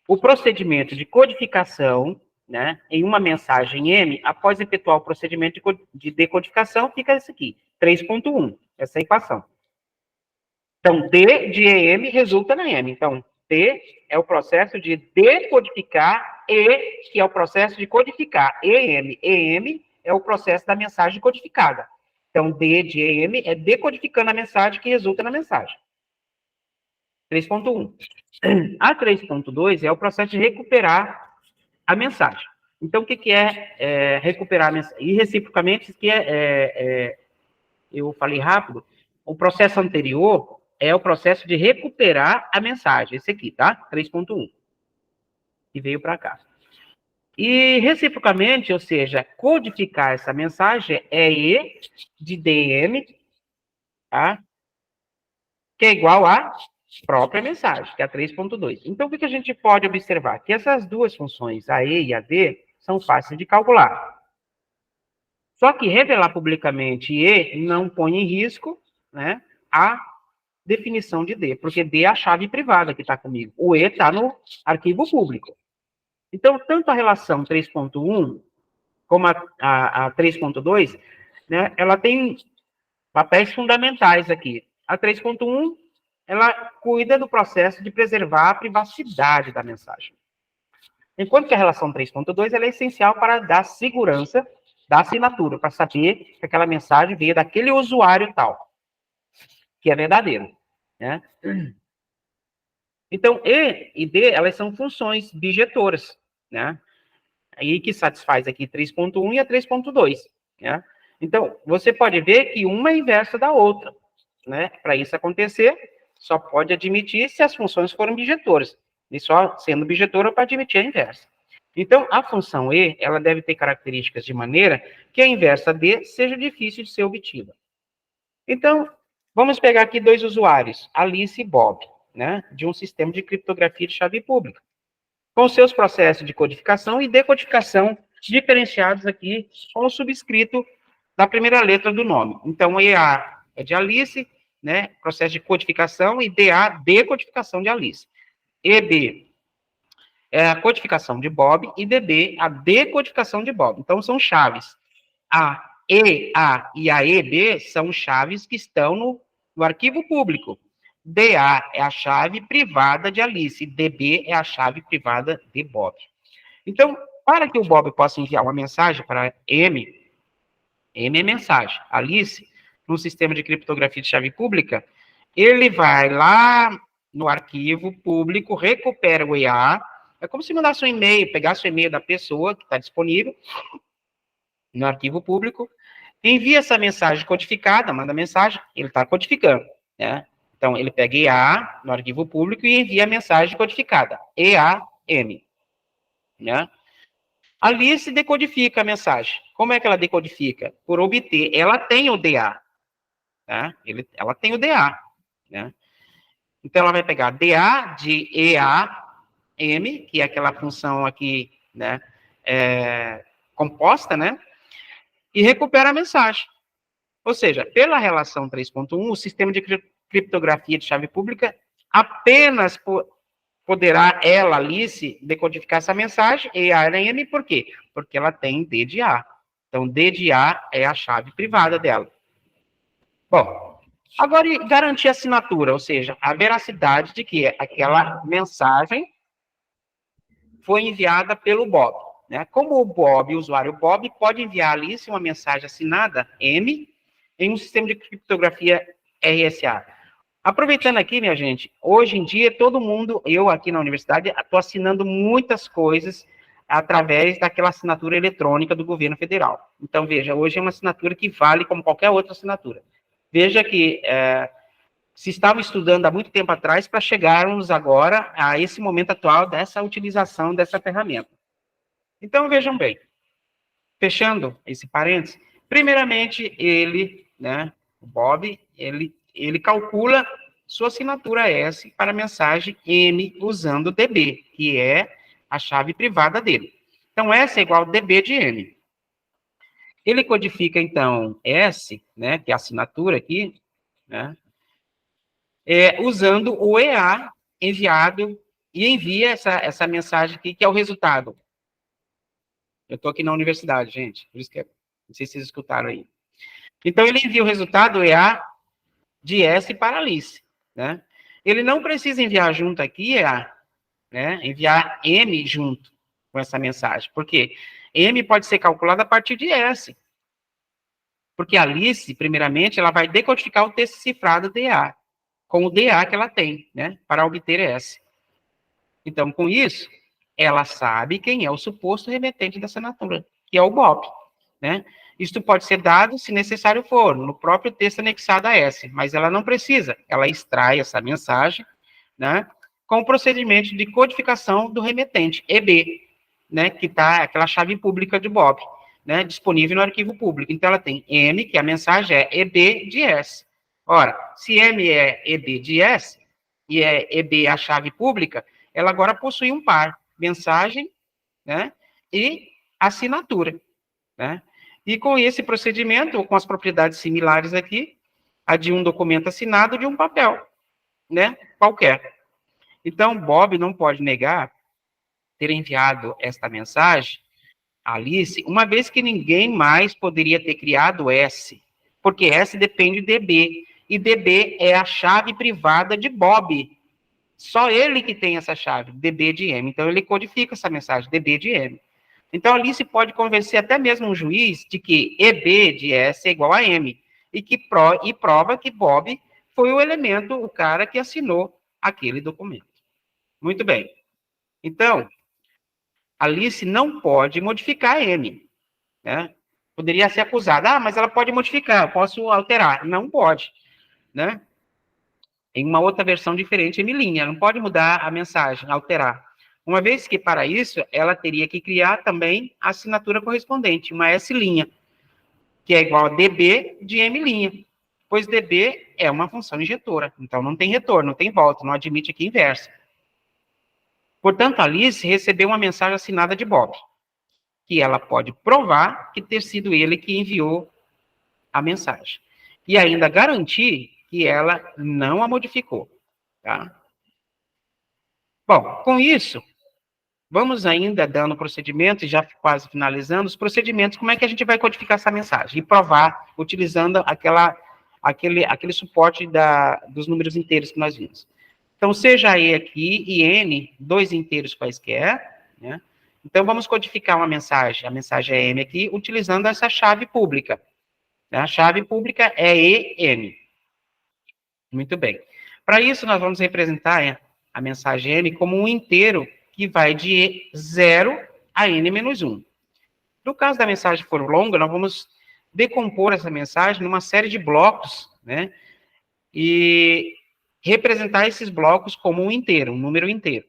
o procedimento de codificação, né, em uma mensagem M, após efetuar o procedimento de decodificação, fica isso aqui, 3.1, essa é a equação. Então, D de EM resulta na M. Então, D é o processo de decodificar, E, que é o processo de codificar. EM. EM é o processo da mensagem codificada. Então, D de EM é decodificando a mensagem que resulta na mensagem. 3.1. A 3.2 é o processo de recuperar a mensagem. Então, o que é recuperar a mensagem? E, reciprocamente, que eu falei rápido, o processo anterior é o processo de recuperar a mensagem. Esse aqui, tá? 3.1. Que veio para cá. E, reciprocamente, ou seja, codificar essa mensagem é E de DM, tá? Que é igual a própria mensagem, que é a 3.2. Então, o que a gente pode observar? Que essas duas funções, a E e a D, são fáceis de calcular. Só que revelar publicamente E não põe em risco, né, a definição de D, porque D é a chave privada que está comigo. O E está no arquivo público. Então, tanto a relação 3.1 como a 3.2, né, ela tem papéis fundamentais aqui. A 3.1, ela cuida do processo de preservar a privacidade da mensagem. Enquanto que a relação 3.2, ela é essencial para dar segurança da assinatura, para saber que aquela mensagem veio daquele usuário tal, que é verdadeiro, né? Então, E e D, elas são funções bijetoras, né? Aí que satisfaz aqui 3.1 e a 3.2, né? Então, você pode ver que uma é inversa da outra, né? Para isso acontecer, só pode admitir se as funções forem bijetoras. E só sendo bijetora para admitir a inversa. Então, a função E, ela deve ter características de maneira que a inversa D seja difícil de ser obtida. Então, vamos pegar aqui dois usuários, Alice e Bob, né? De um sistema de criptografia de chave pública, com seus processos de codificação e decodificação diferenciados aqui com o subscrito da primeira letra do nome. Então, EA é de Alice, né, processo de codificação, e DA, decodificação de Alice. EB é a codificação de Bob, e DB, a decodificação de Bob. Então, são chaves. A EA e a EB são chaves que estão no arquivo público. DA é a chave privada de Alice, DB é a chave privada de Bob. Então, para que o Bob possa enviar uma mensagem para M é mensagem, Alice, no sistema de criptografia de chave pública, ele vai lá no arquivo público, recupera o EA, é como se mandasse um e-mail, pegasse o e-mail da pessoa que está disponível no arquivo público, envia essa mensagem codificada, manda mensagem, ele está codificando, né? Então, ele pega EA no arquivo público e envia a mensagem codificada, EAM, né? Alice decodifica a mensagem. Como é que ela decodifica? Por obter, ela tem o DA, né? Ela tem o DA, né? Então, ela vai pegar DA de EAM, que é aquela função aqui, né, composta, né? E recupera a mensagem. Ou seja, pela relação 3.1, o sistema de criptografia de chave pública apenas poderá ela, Alice, decodificar essa mensagem, EAM, por quê? Porque ela tem D de A. Então, D de A é a chave privada dela. Bom, agora garantir a assinatura, ou seja, a veracidade de que aquela mensagem foi enviada pelo Bob, né? Como o Bob, o usuário Bob, pode enviar a Alice uma mensagem assinada M em um sistema de criptografia RSA. Aproveitando aqui, minha gente, hoje em dia todo mundo, eu aqui na universidade, estou assinando muitas coisas através daquela assinatura eletrônica do governo federal. Então, veja, hoje é uma assinatura que vale como qualquer outra assinatura. Veja que se estava estudando há muito tempo atrás para chegarmos agora a esse momento atual dessa utilização dessa ferramenta. Então, vejam bem, fechando esse parênteses, primeiramente, ele, né, o Bob, ele calcula sua assinatura S para a mensagem M usando DB, que é a chave privada dele. Então, S é igual a DB de M. Ele codifica, então, S, né, que é a assinatura aqui, né, usando o EA enviado e envia essa mensagem aqui, que é o resultado. Eu estou aqui na universidade, gente, por isso que não sei se vocês escutaram aí. Então, ele envia o resultado EA de S para Alice, né? Ele não precisa enviar junto aqui EA, né? Enviar M junto com essa mensagem. Por quê? M pode ser calculada a partir de S. Porque a Alice, primeiramente, ela vai decodificar o texto cifrado DA, com o DA que ela tem, né? Para obter S. Então, com isso, ela sabe quem é o suposto remetente da assinatura, que é o Bob, né? Isto pode ser dado, se necessário for, no próprio texto anexado a S, mas ela não precisa. Ela extrai essa mensagem, né, com o procedimento de codificação do remetente, EB, né, que está aquela chave pública de Bob, né, disponível no arquivo público. Então, ela tem M, que a mensagem é EB de S. Ora, se M é EB de S, e é EB a chave pública, ela agora possui um par, mensagem, né, e assinatura, né? E com esse procedimento, ou com as propriedades similares aqui, a de um documento assinado de um papel, né, qualquer. Então, Bob não pode negar ter enviado esta mensagem a Alice, uma vez que ninguém mais poderia ter criado S, porque S depende de DB, e DB é a chave privada de Bob. Só ele que tem essa chave, DB de M. Então, ele codifica essa mensagem, DB de M. Então, Alice pode convencer até mesmo um juiz de que EB de S é igual a M, e prova que Bob foi o elemento, o cara que assinou aquele documento. Muito bem. Então, Alice não pode modificar M, né? Poderia ser acusada, mas ela pode modificar, eu posso alterar. Não pode, né? Em uma outra versão diferente, M', não pode mudar a mensagem, alterar. Uma vez que, para isso, ela teria que criar também a assinatura correspondente, uma S', que é igual a DB de M', pois DB é uma função injetora, então não tem retorno, não tem volta, não admite aqui inversa. Portanto, Alice recebeu uma mensagem assinada de Bob, que ela pode provar que ter sido ele que enviou a mensagem. E ainda garantir que ela não a modificou. Tá? Bom, com isso, vamos ainda dando procedimento, e já quase finalizando, os procedimentos, como é que a gente vai codificar essa mensagem? E provar, utilizando aquele suporte dos números inteiros que nós vimos. Então, seja E aqui e N, dois inteiros quaisquer, né? Então, vamos codificar uma mensagem, a mensagem é M aqui, utilizando essa chave pública. A chave pública é EN. Muito bem. Para isso, nós vamos representar a mensagem M como um inteiro que vai de 0 a N-1. No caso da mensagem for longa, nós vamos decompor essa mensagem numa série de blocos, né? E representar esses blocos como um inteiro, um número inteiro.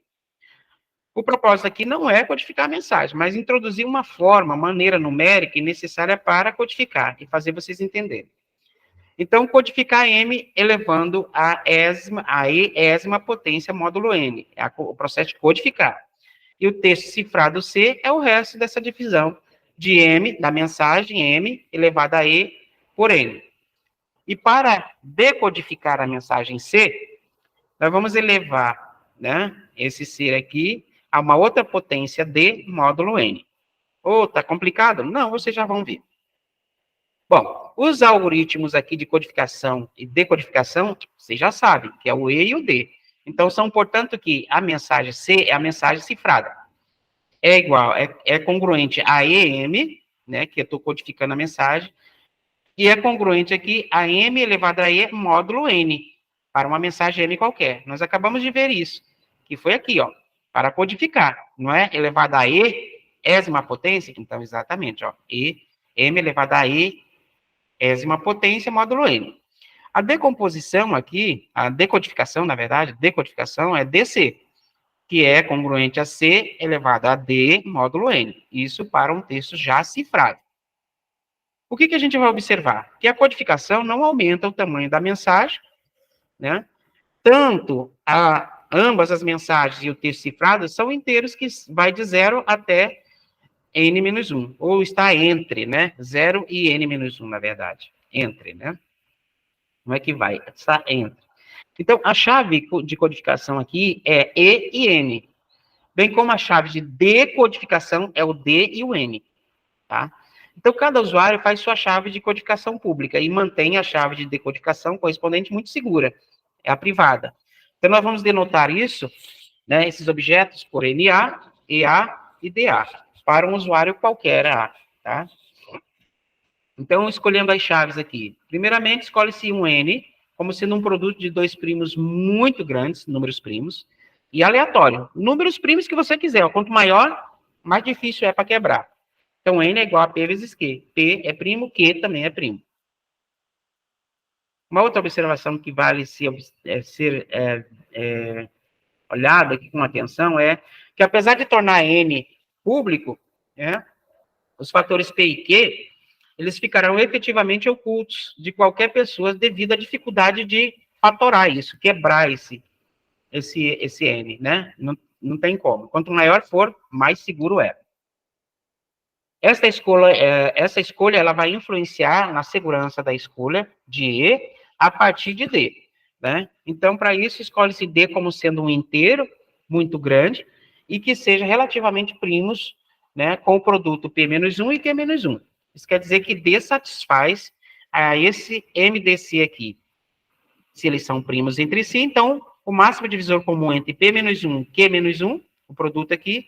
O propósito aqui não é codificar a mensagem, mas introduzir uma forma, maneira numérica necessária para codificar e fazer vocês entenderem. Então, codificar M elevando a esma potência módulo N, é o processo de codificar. E o texto cifrado C é o resto dessa divisão de M, da mensagem M, elevada a E por N. E para decodificar a mensagem C, nós vamos elevar, né, esse C aqui a uma outra potência D módulo N. Tá complicado? Não, vocês já vão ver. Bom, os algoritmos aqui de codificação e decodificação, vocês já sabem, que é o E e o D. Então, são, portanto, que a mensagem C é a mensagem cifrada. É igual, é congruente a EM, né, que eu estou codificando a mensagem, e é congruente aqui a M elevado a E módulo N, para uma mensagem M qualquer. Nós acabamos de ver isso, que foi aqui, ó, para codificar, não é? Elevado a E, ésima potência, então, exatamente, ó, M elevado a E, ésima potência, módulo N. A decomposição aqui, a decodificação, na verdade, decodificação é DC, que é congruente a C elevado a D, módulo N. Isso para um texto já cifrado. O que a gente vai observar? Que a codificação não aumenta o tamanho da mensagem, né? Tanto ambas as mensagens e o texto cifrado são inteiros que vai de 0 até N-1, ou está entre, né? 0 e N-1, na verdade. Entre, né? Não é que vai, está entre. Então, a chave de codificação aqui é E e N, bem como a chave de decodificação é o D e o N, tá? Então, cada usuário faz sua chave de codificação pública e mantém a chave de decodificação correspondente muito segura, é a privada. Então, nós vamos denotar isso, né, esses objetos por NA, EA e DA, para um usuário qualquer A, tá? Então, escolhendo as chaves aqui. Primeiramente, escolhe-se um N, como sendo um produto de dois primos muito grandes, números primos, e aleatório. Números primos que você quiser. Quanto maior, mais difícil é para quebrar. Então, N é igual a P vezes Q. P é primo, Q também é primo. Uma outra observação que vale ser olhada aqui com atenção é que, apesar de tornar N público, né, os fatores P e Q, eles ficarão efetivamente ocultos de qualquer pessoa devido à dificuldade de fatorar isso, quebrar esse N, né? Não tem como. Quanto maior for, mais seguro é. Essa escolha ela vai influenciar na segurança da escolha de E a partir de D. né? Então, para isso, escolhe-se D como sendo um inteiro muito grande e que seja relativamente primos, né, com o produto P-1 e Q-1. Isso quer dizer que D satisfaz a esse MDC aqui. Se eles são primos entre si, então, o máximo divisor comum entre P-1 e Q-1, o produto aqui,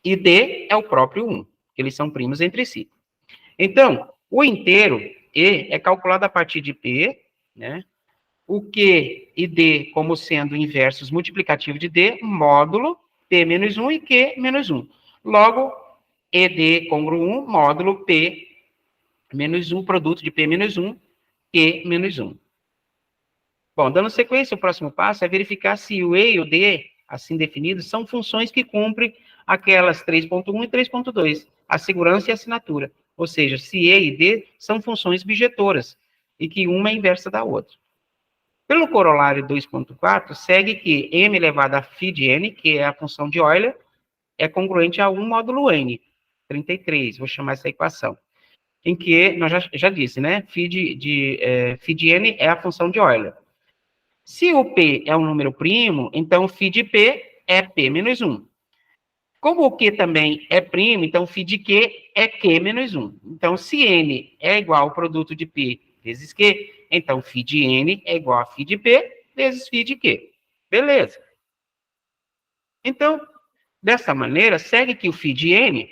e D é o próprio 1, que eles são primos entre si. Então, o inteiro E é calculado a partir de P, né? O Q e D como sendo inversos multiplicativos de D, módulo P-1 e Q-1. Logo, ED congruo 1, módulo P-1, produto de P-1, Q-1. Bom, dando sequência, o próximo passo é verificar se o E e o D, assim definidos, são funções que cumprem aquelas 3.1 e 3.2, a segurança e a assinatura. Ou seja, se E e D são funções bijetoras e que uma é inversa da outra. Pelo corolário 2.4, segue que m elevado a φ de n, que é a função de Euler, é congruente a 1 módulo n, 33, vou chamar essa equação, em que, nós já disse, né, φ de n é a função de Euler. Se o P é um número primo, então φ de P é P menos 1. Como o Q também é primo, então φ de Q é Q menos 1. Então, se N é igual ao produto de P vezes Q, então φ de N é igual a φ de P vezes φ de Q. Beleza. Então, dessa maneira, segue que o φ de N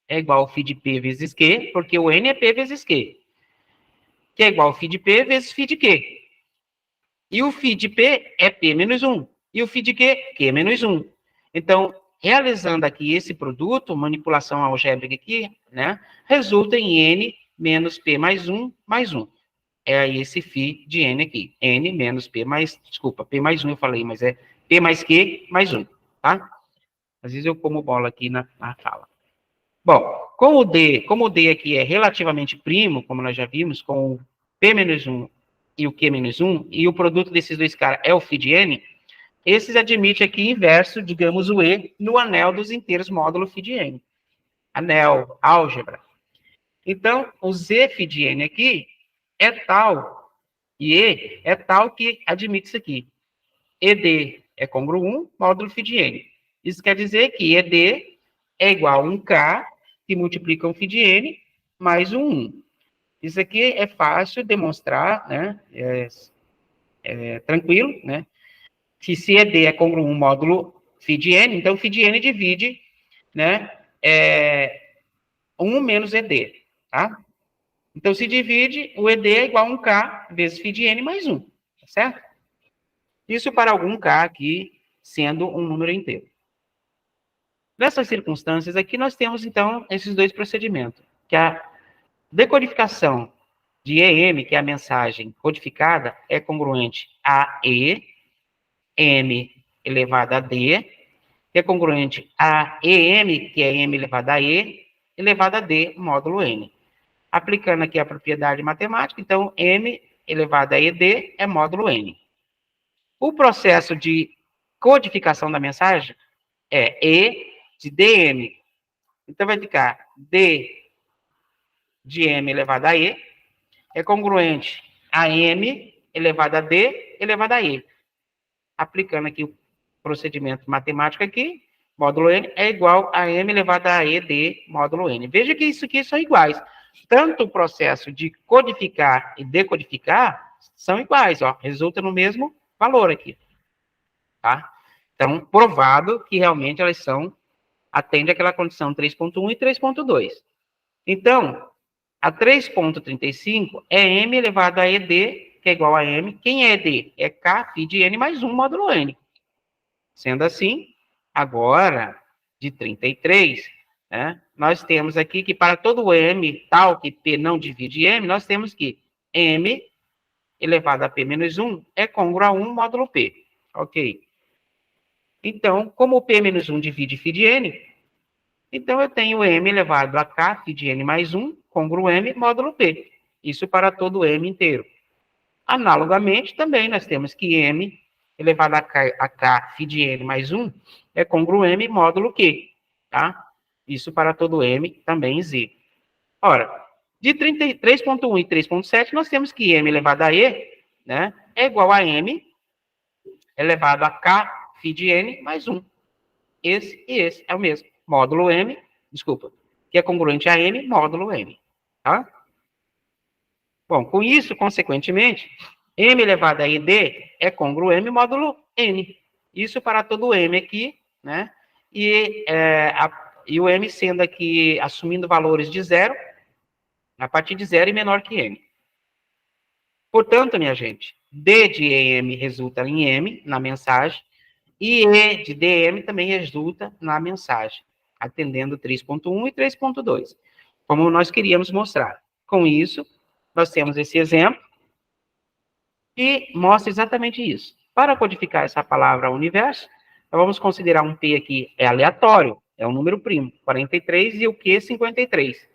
é igual ao φ de P vezes Q, porque o N é P vezes Q, que é igual ao φ de P vezes φ de Q. E o φ de P é P menos 1. E o φ de Q, Q menos 1. Então, realizando aqui esse produto, manipulação algébrica aqui, né, resulta em N menos P mais 1 mais 1. É esse φ de N aqui. N menos P mais, desculpa, P mais 1 eu falei, mas é P mais Q mais 1, tá? Às vezes eu como bola aqui na fala. Bom, como o D aqui é relativamente primo, como nós já vimos, com o P menos 1 e o Q-1, e o produto desses dois caras é o φ de n, esses admite aqui inverso, digamos, o E, no anel dos inteiros módulo φ de n. Anel, álgebra. Então, o Z φ de n aqui é tal, e E é tal que admite isso aqui. ED é congruo 1, módulo φ de n. Isso quer dizer que ED é igual a 1K, que multiplica um φ de n, mais um 1. Isso aqui é fácil demonstrar, né? Tranquilo, né? Que se ED é congruo 1 módulo φ de n, então φ de n divide, né? 1 menos ED, tá? Então, se divide, o ED é igual a 1K vezes φ de n mais 1, tá certo? Isso para algum K aqui sendo um número inteiro. Nessas circunstâncias aqui, nós temos, então, esses dois procedimentos, que a decodificação de EM, que é a mensagem codificada, é congruente a E, M elevado a D, que é congruente a EM, que é M elevado a E, elevado a D, módulo N. Aplicando aqui a propriedade matemática, então, M elevado a ED é módulo N. O processo de codificação da mensagem é E de dm. Então, vai ficar D de m elevado a E é congruente a m elevado a D elevado a E. Aplicando aqui o procedimento matemático aqui, módulo N é igual a m elevado a ED módulo N. Veja que isso aqui são iguais. Tanto o processo de codificar e decodificar são iguais, ó. Resulta no mesmo valor aqui. Tá? Então, provado que realmente elas atende àquela condição 3.1 e 3.2. Então, a 3.35 é m elevado a ED, que é igual a m. Quem é ED? É K φ de n mais 1 módulo n. Sendo assim, agora, de 33, né, nós temos aqui que para todo m tal que P não divide m, nós temos que m elevado a P menos 1 é congruo a 1 módulo P. Ok? Então, como o P menos 1 divide φ de n, então eu tenho m elevado a K φ de n mais 1, congruo m, módulo P. Isso para todo m inteiro. Analogamente, também nós temos que m elevado a K φ de n mais 1 é congruo m, módulo Q. Tá? Isso para todo m, também z. Ora, de 3.1 e 3.7, nós temos que m elevado a E, né, é igual a M elevado a K φ de N mais 1. Esse e esse é o mesmo. Módulo M, desculpa, que é congruente a N módulo M. Tá? Bom, com isso, consequentemente, M elevado a ED é congruo M módulo N. Isso para todo M aqui, né? E o M sendo aqui, assumindo valores de 0, a partir de 0 e menor que M. Portanto, minha gente, D de EM resulta em M na mensagem, e E de DM também resulta na mensagem, atendendo 3.1 e 3.2, como nós queríamos mostrar. Com isso, nós temos esse exemplo, que mostra exatamente isso. Para codificar essa palavra universo, nós vamos considerar um P aqui, é aleatório, é um número primo, 43, e o Q, 53.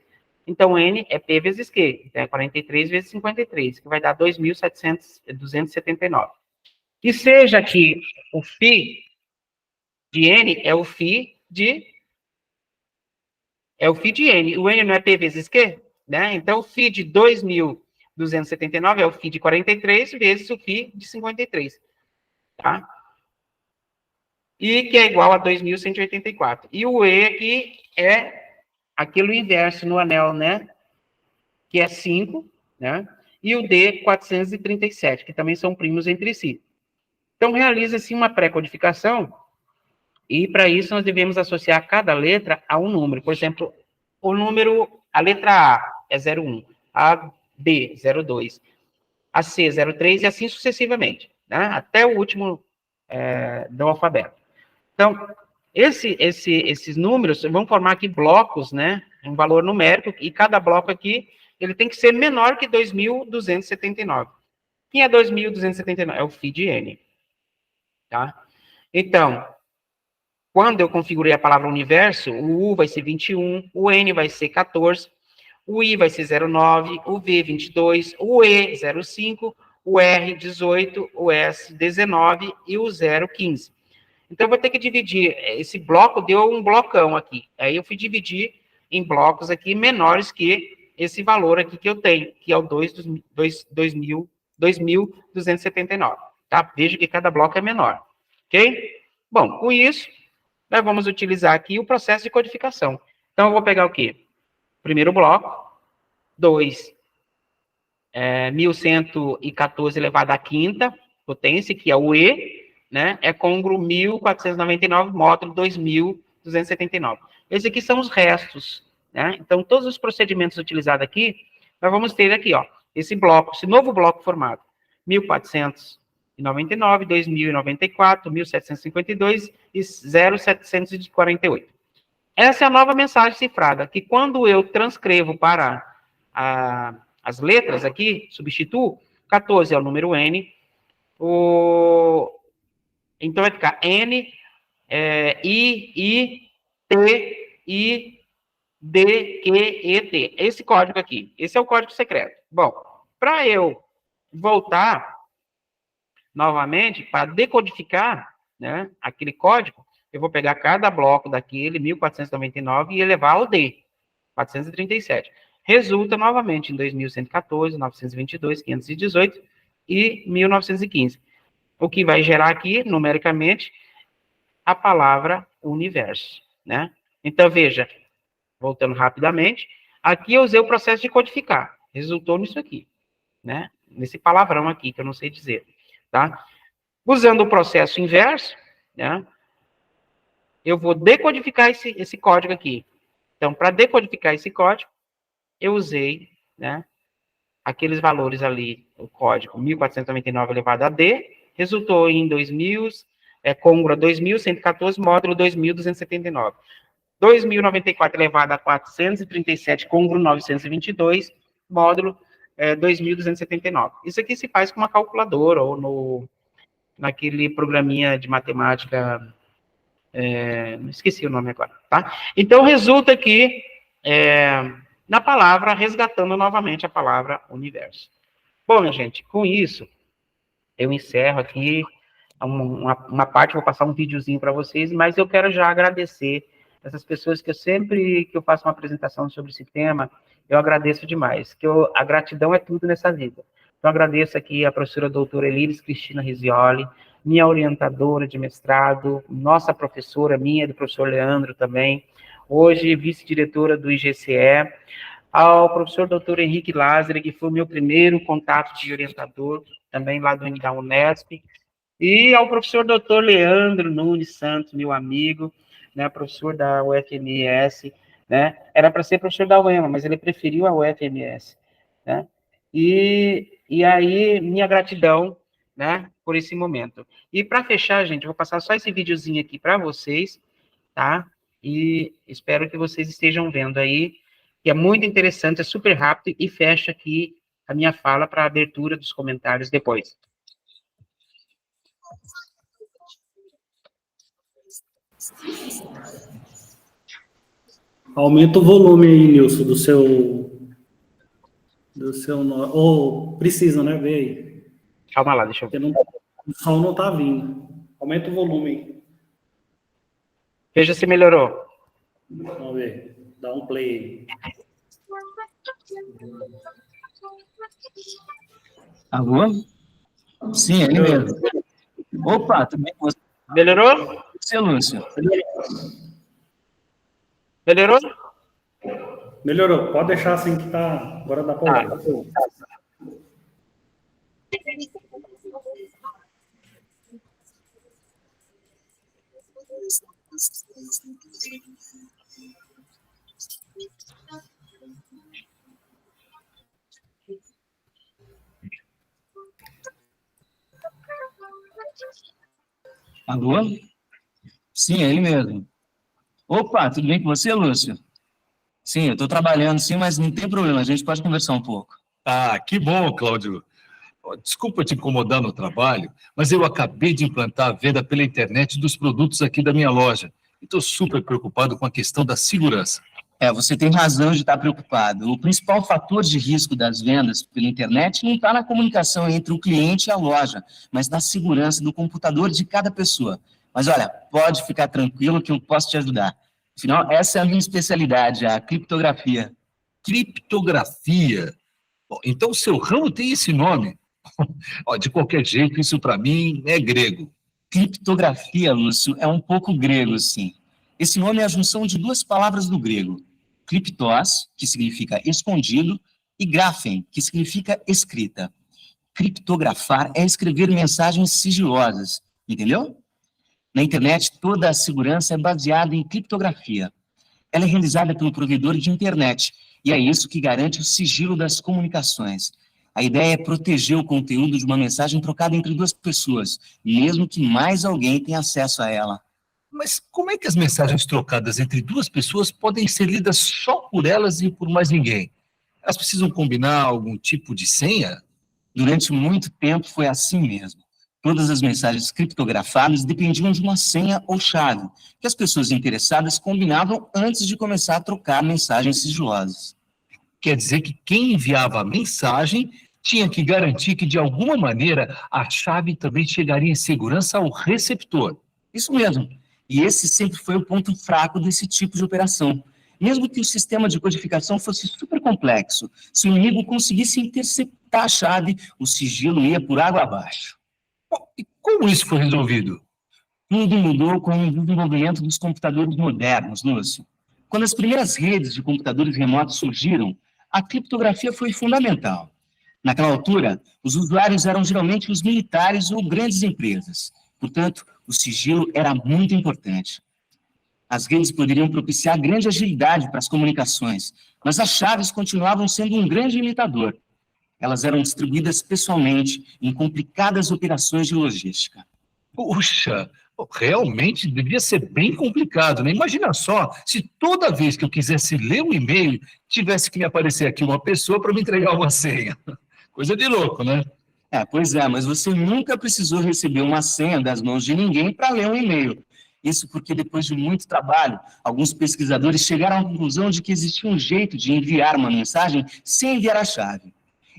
Então, N é P vezes Q, então é 43 vezes 53, que vai dar 2.279. E seja que o φ de N é o φ de N. O N não é P vezes Q, né? Então, o φ de 2.279 é o φ de 43 vezes o φ de 53, tá? E que é igual a 2.184. E o E aqui é aquilo inverso no anel, né? Que é 5, né? E o D, 437, que também são primos entre si. Então, realiza-se uma pré-codificação, e para isso nós devemos associar cada letra a um número. Por exemplo, a letra A é 01, a B 02, a C 03 e assim sucessivamente, né? Até o último do alfabeto. Então, esses números vão formar aqui blocos, né? Um valor numérico, e cada bloco aqui ele tem que ser menor que 2.279. Quem é 2.279? É o φ de N. Tá? Então, quando eu configurei a palavra universo, o U vai ser 21, o N vai ser 14, o I vai ser 09, o V 22, o E 05, o R 18, o S 19 e o 0 15. Então, eu vou ter que dividir, esse bloco deu um blocão aqui, aí eu fui dividir em blocos aqui menores que esse valor aqui que eu tenho, que é o 2.279, tá? Veja que cada bloco é menor, ok? Bom, com isso, nós vamos utilizar aqui o processo de codificação. Então, eu vou pegar o quê? Primeiro bloco, 1.114 elevado à quinta potência, que é o E, né? É congruo 1.499 módulo 2.279. Esses aqui são os restos, né? Então, todos os procedimentos utilizados aqui, nós vamos ter aqui, ó, esse bloco, esse novo bloco formado. 1.499, 2.094, 1.752 e 0.748. Essa é a nova mensagem cifrada, que quando eu transcrevo para as letras aqui, substituo, 14 é o número N, então vai ficar N, I, T, I, D, Q, E, T. Esse código aqui, esse é o código secreto. Bom, para eu voltar novamente, para decodificar, né, aquele código, eu vou pegar cada bloco daquele, 1.499, e elevar ao D, 437. Resulta novamente em 2.114, 922, 518 e 1.915. O que vai gerar aqui, numericamente, a palavra universo, né? Então, veja, voltando rapidamente, aqui eu usei o processo de codificar. Resultou nisso aqui, né? Nesse palavrão aqui, que eu não sei dizer, tá? Usando o processo inverso, né? Eu vou decodificar esse código aqui. Então, para decodificar esse código, eu usei, né, aqueles valores ali, o código 1.499 elevado a D, resultou em 2.000, congruo a 2.114, módulo 2.279. 2.094 elevado a 437, congruo 922, módulo 2.279. Isso aqui se faz com uma calculadora ou naquele programinha de matemática, esqueci o nome agora, tá? Então, resulta que na palavra, resgatando novamente a palavra universo. Bom, minha gente, com isso, eu encerro aqui uma parte, vou passar um videozinho para vocês, mas eu quero já agradecer essas pessoas que sempre que eu faço uma apresentação sobre esse tema, eu agradeço demais, a gratidão é tudo nessa vida. Então, agradeço aqui a professora doutora Elíris Cristina Rizioli, minha orientadora de mestrado, nossa professora, minha, do professor Leandro também, hoje vice-diretora do IGCE, ao professor doutor Henrique Lázaro, que foi o meu primeiro contato de orientador, também lá da Unesp, e ao professor doutor Leandro Nunes Santos, meu amigo, né, professor da UFMS, né, era para ser professor da UEMA, mas ele preferiu a UFMS, né, e aí, minha gratidão, né, por esse momento. E para fechar, gente, eu vou passar só esse videozinho aqui para vocês, tá, e espero que vocês estejam vendo aí, que é muito interessante, é super rápido, e fecha aqui a minha fala para a abertura dos comentários depois. Aumenta o volume aí, Nilson, do seu... Ou precisa, né? Vê aí. Calma lá, deixa eu ver. O som não tá vindo. Aumenta o volume aí. Veja se melhorou. Vamos ver. Dá um play aí. Alô? Sim, é ele mesmo. Opa, tudo bem com você? Melhorou? Você, Lúcio? Melhorou? Melhorou. Pode deixar assim que tá... Agora dá para ouvir. Alô? Sim, é ele mesmo. Opa, tudo bem com você, Lúcio? Sim, eu estou trabalhando, sim, mas não tem problema, a gente pode conversar um pouco. Ah, que bom, Cláudio. Desculpa te incomodar no trabalho, mas eu acabei de implantar a venda pela internet dos produtos aqui da minha loja. Estou super preocupado com a questão da segurança. Você tem razão de estar preocupado. O principal fator de risco das vendas pela internet não está na comunicação entre o cliente e a loja, mas na segurança do computador de cada pessoa. Mas olha, pode ficar tranquilo que eu posso te ajudar. Afinal, essa é a minha especialidade, a criptografia. Criptografia? Bom, então o seu ramo tem esse nome. De qualquer jeito, isso para mim é grego. Criptografia, Lúcio, é um pouco grego, sim. Esse nome é a junção de duas palavras do grego. Kriptos, que significa escondido, e graphen, que significa escrita. Criptografar é escrever mensagens sigilosas, entendeu? Na internet, toda a segurança é baseada em criptografia. Ela é realizada pelo provedor de internet, e é isso que garante o sigilo das comunicações. A ideia é proteger o conteúdo de uma mensagem trocada entre duas pessoas, mesmo que mais alguém tenha acesso a ela. Mas como é que as mensagens trocadas entre duas pessoas podem ser lidas só por elas e por mais ninguém? Elas precisam combinar algum tipo de senha? Durante muito tempo foi assim mesmo. Todas as mensagens criptografadas dependiam de uma senha ou chave, que as pessoas interessadas combinavam antes de começar a trocar mensagens sigilosas. Quer dizer que quem enviava a mensagem tinha que garantir que, de alguma maneira, a chave também chegaria em segurança ao receptor. Isso mesmo. E esse sempre foi o ponto fraco desse tipo de operação. Mesmo que o sistema de codificação fosse super complexo, se o inimigo conseguisse interceptar a chave, o sigilo ia por água abaixo. Bom, e como isso foi resolvido? Tudo mudou com o desenvolvimento dos computadores modernos, Lúcio. Quando as primeiras redes de computadores remotos surgiram, a criptografia foi fundamental. Naquela altura, os usuários eram geralmente os militares ou grandes empresas. Portanto, o sigilo era muito importante. As redes poderiam propiciar grande agilidade para as comunicações, mas as chaves continuavam sendo um grande limitador. Elas eram distribuídas pessoalmente em complicadas operações de logística. Puxa, realmente devia ser bem complicado, né? Imagina só, se toda vez que eu quisesse ler um e-mail, tivesse que me aparecer aqui uma pessoa para me entregar uma senha. Coisa de louco, né? Pois é, mas você nunca precisou receber uma senha das mãos de ninguém para ler um e-mail. Isso porque, depois de muito trabalho, alguns pesquisadores chegaram à conclusão de que existia um jeito de enviar uma mensagem sem enviar a chave.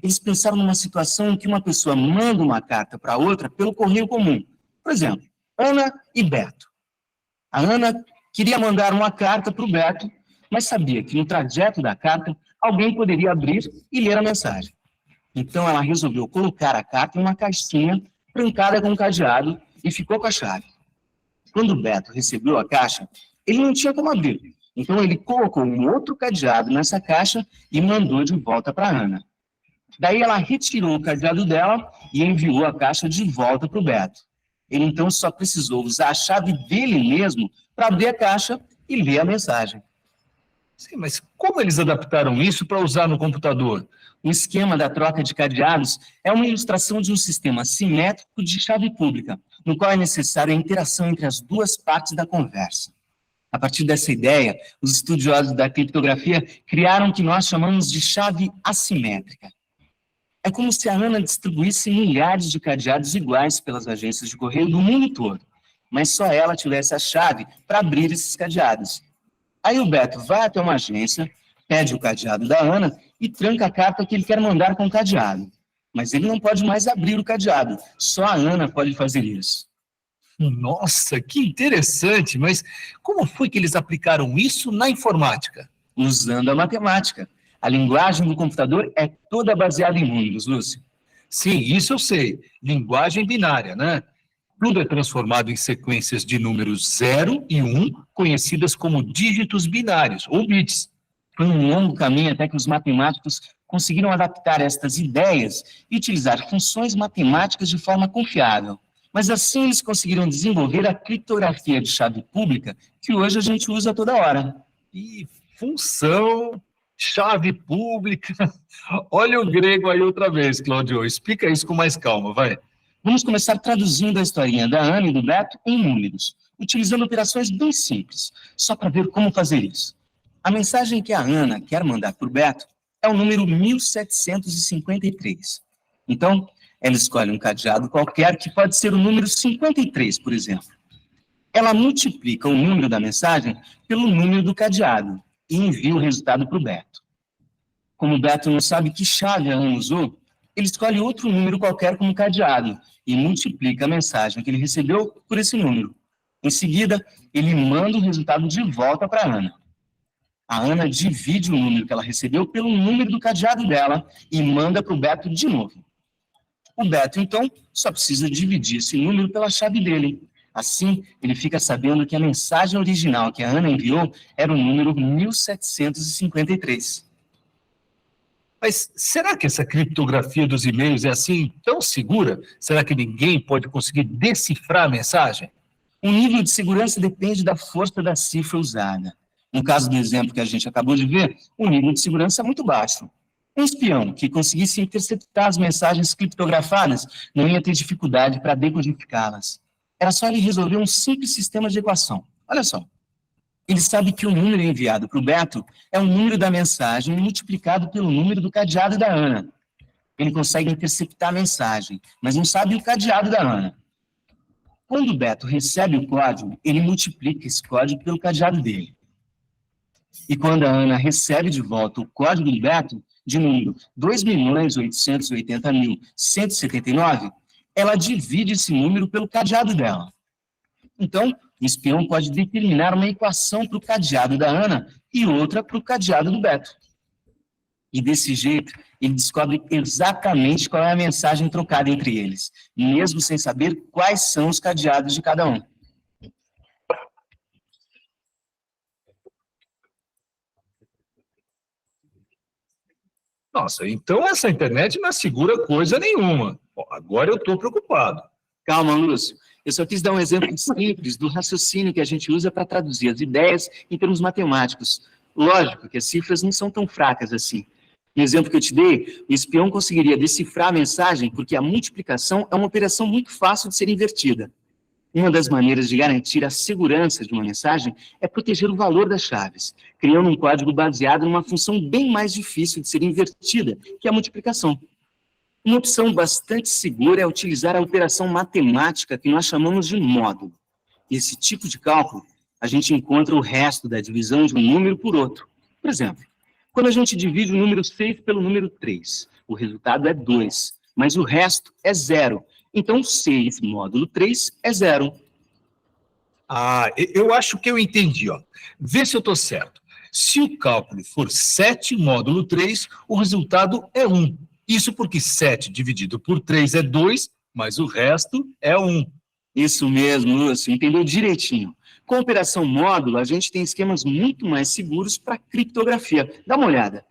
Eles pensaram numa situação em que uma pessoa manda uma carta para outra pelo correio comum. Por exemplo, Ana e Beto. A Ana queria mandar uma carta para o Beto, mas sabia que no trajeto da carta alguém poderia abrir e ler a mensagem. Então ela resolveu colocar a carta em uma caixinha trancada com um cadeado e ficou com a chave. Quando o Beto recebeu a caixa, ele não tinha como abrir. Então ele colocou um outro cadeado nessa caixa e mandou de volta para a Ana. Daí ela retirou o cadeado dela e enviou a caixa de volta para o Beto. Ele então só precisou usar a chave dele mesmo para abrir a caixa e ler a mensagem. Sim, mas como eles adaptaram isso para usar no computador? O esquema da troca de cadeados é uma ilustração de um sistema simétrico de chave pública, no qual é necessária a interação entre as duas partes da conversa. A partir dessa ideia, os estudiosos da criptografia criaram o que nós chamamos de chave assimétrica. É como se a Ana distribuísse milhares de cadeados iguais pelas agências de correio do mundo todo, mas só ela tivesse a chave para abrir esses cadeados. Aí o Beto vai até uma agência, pede o cadeado da Ana e tranca a carta que ele quer mandar com o cadeado. Mas ele não pode mais abrir o cadeado, só a Ana pode fazer isso. Nossa, que interessante! Mas como foi que eles aplicaram isso na informática? Usando a matemática. A linguagem do computador é toda baseada em números, Lúcio. Sim, isso eu sei. Linguagem binária, né? Tudo é transformado em sequências de números 0 e 1, conhecidas como dígitos binários, ou bits. Foi um longo caminho até que os matemáticos conseguiram adaptar estas ideias e utilizar funções matemáticas de forma confiável. Mas assim eles conseguiram desenvolver a criptografia de chave pública que hoje a gente usa toda hora. E função, chave pública. Olha o grego aí outra vez, Claudio. Explica isso com mais calma, vai. Vamos começar traduzindo a historinha da Ana e do Beto em números, utilizando operações bem simples, só para ver como fazer isso. A mensagem que a Ana quer mandar para o Beto é o número 1753. Então, ela escolhe um cadeado qualquer, que pode ser o número 53, por exemplo. Ela multiplica o número da mensagem pelo número do cadeado e envia o resultado para o Beto. Como o Beto não sabe que chave a Ana usou, ele escolhe outro número qualquer como cadeado e multiplica a mensagem que ele recebeu por esse número. Em seguida, ele manda o resultado de volta para a Ana. A Ana divide o número que ela recebeu pelo número do cadeado dela e manda para o Beto de novo. O Beto, então, só precisa dividir esse número pela chave dele. Assim, ele fica sabendo que a mensagem original que a Ana enviou era o número 1753. Mas será que essa criptografia dos e-mails é assim tão segura? Será que ninguém pode conseguir decifrar a mensagem? O nível de segurança depende da força da cifra usada. No caso do exemplo que a gente acabou de ver, o nível de segurança é muito baixo. Um espião que conseguisse interceptar as mensagens criptografadas não ia ter dificuldade para decodificá-las. Era só ele resolver um simples sistema de equação. Olha só. Ele sabe que o número enviado para o Beto é o número da mensagem multiplicado pelo número do cadeado da Ana. Ele consegue interceptar a mensagem, mas não sabe o cadeado da Ana. Quando o Beto recebe o código, ele multiplica esse código pelo cadeado dele. E quando a Ana recebe de volta o código do Beto, de número 2.880.179, ela divide esse número pelo cadeado dela. Então, o espião pode determinar uma equação para o cadeado da Ana e outra para o cadeado do Beto. E desse jeito, ele descobre exatamente qual é a mensagem trocada entre eles, mesmo sem saber quais são os cadeados de cada um. Nossa, então essa internet não assegura coisa nenhuma. Bom, agora eu estou preocupado. Calma, Lúcio. Eu só quis dar um exemplo simples do raciocínio que a gente usa para traduzir as ideias em termos matemáticos. Lógico que as cifras não são tão fracas assim. No exemplo que eu te dei, o espião conseguiria decifrar a mensagem porque a multiplicação é uma operação muito fácil de ser invertida. Uma das maneiras de garantir a segurança de uma mensagem é proteger o valor das chaves, criando um código baseado numa função bem mais difícil de ser invertida, que é a multiplicação. Uma opção bastante segura é utilizar a operação matemática que nós chamamos de módulo. Nesse tipo de cálculo, a gente encontra o resto da divisão de um número por outro. Por exemplo, quando a gente divide o número 6 pelo número 3, o resultado é 2, mas o resto é 0. Então, 6 módulo 3 é 0. Ah, eu acho que eu entendi, ó. Vê se eu estou certo. Se o cálculo for 7 módulo 3, o resultado é 1. Isso porque 7 dividido por 3 é 2, mas o resto é 1. Isso mesmo, Lúcio, entendeu direitinho. Com a operação módulo, a gente tem esquemas muito mais seguros para criptografia. Dá uma olhada.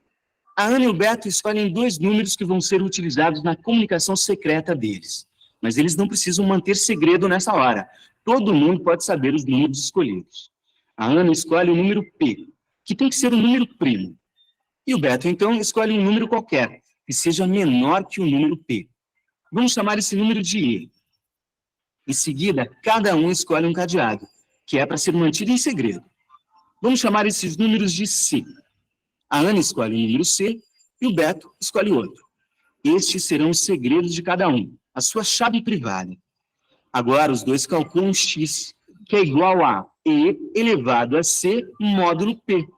A Ana e o Beto escolhem 2 números que vão ser utilizados na comunicação secreta deles. Mas eles não precisam manter segredo nessa hora. Todo mundo pode saber os números escolhidos. A Ana escolhe o número P, que tem que ser um número primo. E o Beto, então, escolhe um número qualquer, que seja menor que o número P. Vamos chamar esse número de E. Em seguida, cada um escolhe um cadeado, que é para ser mantido em segredo. Vamos chamar esses números de C. A Ana escolhe o número C e o Beto escolhe outro. Estes serão os segredos de cada um, a sua chave privada. Agora, os dois calculam X, que é igual a E elevado a C módulo P.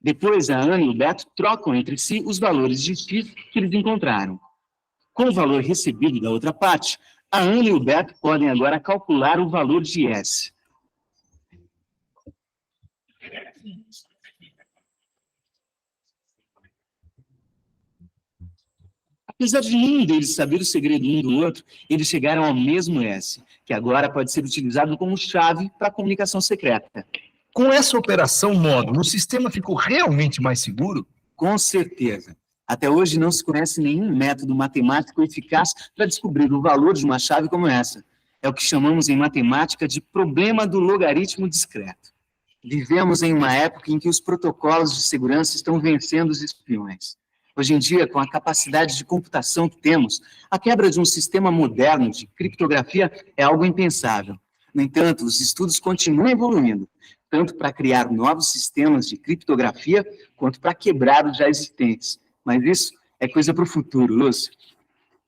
Depois, a Ana e o Beto trocam entre si os valores de X que eles encontraram. Com o valor recebido da outra parte, a Ana e o Beto podem agora calcular o valor de S. Apesar de nenhum deles saber o segredo um do outro, eles chegaram ao mesmo S, que agora pode ser utilizado como chave para a comunicação secreta. Com essa operação módulo, o sistema ficou realmente mais seguro? Com certeza. Até hoje não se conhece nenhum método matemático eficaz para descobrir o valor de uma chave como essa. É o que chamamos em matemática de problema do logaritmo discreto. Vivemos em uma época em que os protocolos de segurança estão vencendo os espiões. Hoje em dia, com a capacidade de computação que temos, a quebra de um sistema moderno de criptografia é algo impensável. No entanto, os estudos continuam evoluindo, tanto para criar novos sistemas de criptografia, quanto para quebrar os já existentes. Mas isso é coisa para o futuro, Lúcio.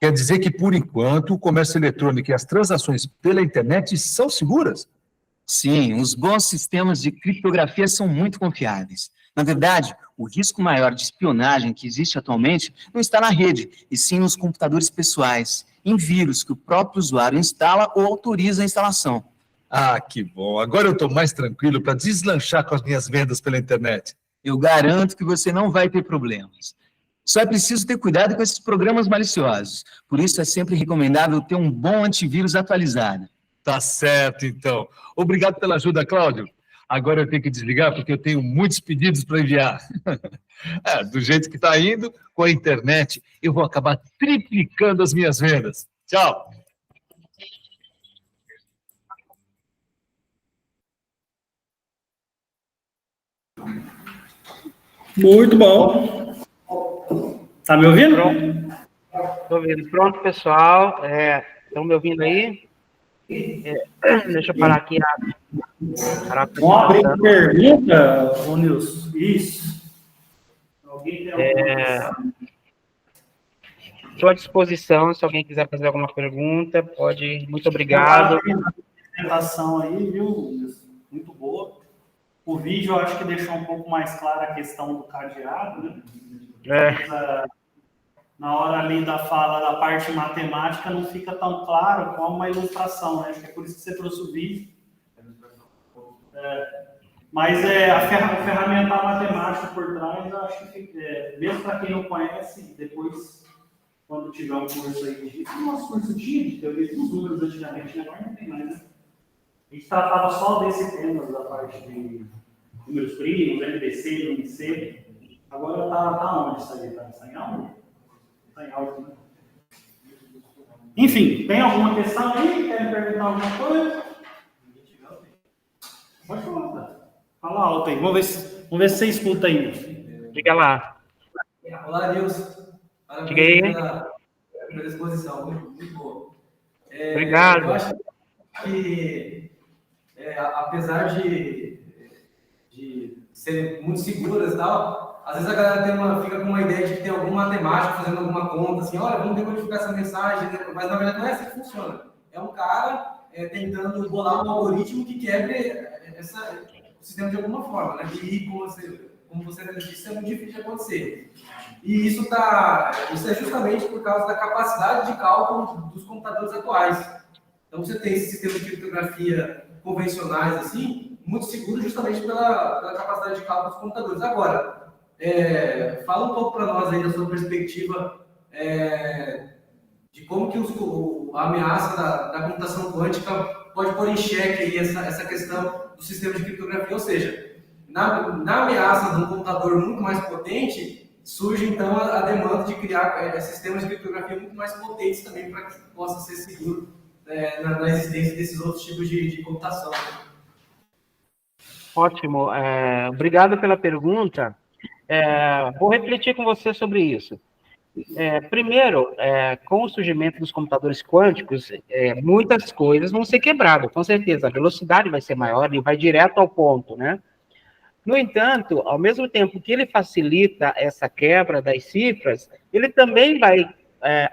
Quer dizer que, por enquanto, o comércio eletrônico e as transações pela internet são seguras? Sim, os bons sistemas de criptografia são muito confiáveis. Na verdade, o risco maior de espionagem que existe atualmente não está na rede, e sim nos computadores pessoais, em vírus que o próprio usuário instala ou autoriza a instalação. Ah, que bom. Agora eu estou mais tranquilo para deslanchar com as minhas vendas pela internet. Eu garanto que você não vai ter problemas. Só é preciso ter cuidado com esses programas maliciosos. Por isso é sempre recomendável ter um bom antivírus atualizado. Tá certo, então. Obrigado pela ajuda, Cláudio. Agora eu tenho que desligar porque eu tenho muitos pedidos para enviar. Do jeito que está indo, com a internet, eu vou acabar triplicando as minhas vendas. Tchau. Muito bom. Tá me ouvindo? Estou ouvindo. Pronto, pessoal. Estão me ouvindo aí? Deixa eu parar aqui. Vamos abrir pergunta, ô Nilson. Isso. Alguém tem alguma Estou à disposição, se alguém quiser fazer alguma pergunta, pode. Muito obrigado. A apresentação aí, viu, Nilson? Muito boa. O vídeo eu acho que deixou um pouco mais clara a questão do cadeado, né? Mas, na hora ali da fala da parte matemática não fica tão claro como a ilustração, né? Acho que é por isso que você trouxe o vídeo. Mas a ferramenta matemática por trás, eu acho que mesmo para quem não conhece, depois, quando tiver um curso aí, o nosso curso de teoria dos números antigamente, agora não tem mais, né? A gente tratava só desse tema da parte de números primos, MDC, NC. Agora tá onde isso aí? Tá em aula? Tá em aula, né? Enfim, tem alguma questão aí? Querem perguntar alguma coisa? Pode falar, tá? Fala alto aí. Vamos ver se você escuta aí. Diga lá. Olá, Nilson. Diga aí. Pela exposição, muito boa. Obrigado. Eu acho que, apesar de serem muito seguras e tal, às vezes a galera fica com uma ideia de que tem algum matemático fazendo alguma conta, assim, olha, vamos decodificar essa mensagem, mas na verdade não é assim que funciona. É um cara tentando bolar um algoritmo que quebre o sistema de alguma forma, né? E como você disse, é muito difícil de acontecer. E isso é justamente por causa da capacidade de cálculo dos computadores atuais. Então você tem esse sistema de criptografia convencionais, assim, muito seguros justamente pela capacidade de cálculo dos computadores. Agora, fala um pouco para nós aí da sua perspectiva de como que a ameaça da computação quântica pode pôr em xeque aí essa questão do sistema de criptografia, ou seja, na ameaça de um computador muito mais potente, surge então a demanda de criar sistemas de criptografia muito mais potentes também para que possa ser seguro na existência desses outros tipos de computação. Ótimo. Obrigado pela pergunta. Vou refletir com você sobre isso. Primeiro, com o surgimento dos computadores quânticos, muitas coisas vão ser quebradas, com certeza. A velocidade vai ser maior e vai direto ao ponto, né? No entanto, ao mesmo tempo que ele facilita essa quebra das cifras, ele também vai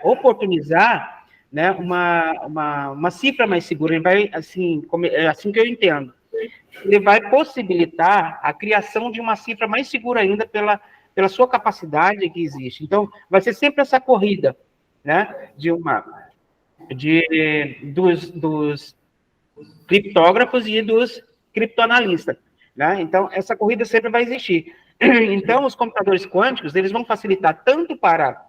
oportunizar, né, uma cifra mais segura. Ele vai, assim que eu entendo, ele vai possibilitar a criação de uma cifra mais segura ainda pela sua capacidade que existe. Então, vai ser sempre essa corrida, né, dos criptógrafos e dos criptoanalistas, né? Então, essa corrida sempre vai existir. Então, os computadores quânticos, eles vão facilitar tanto para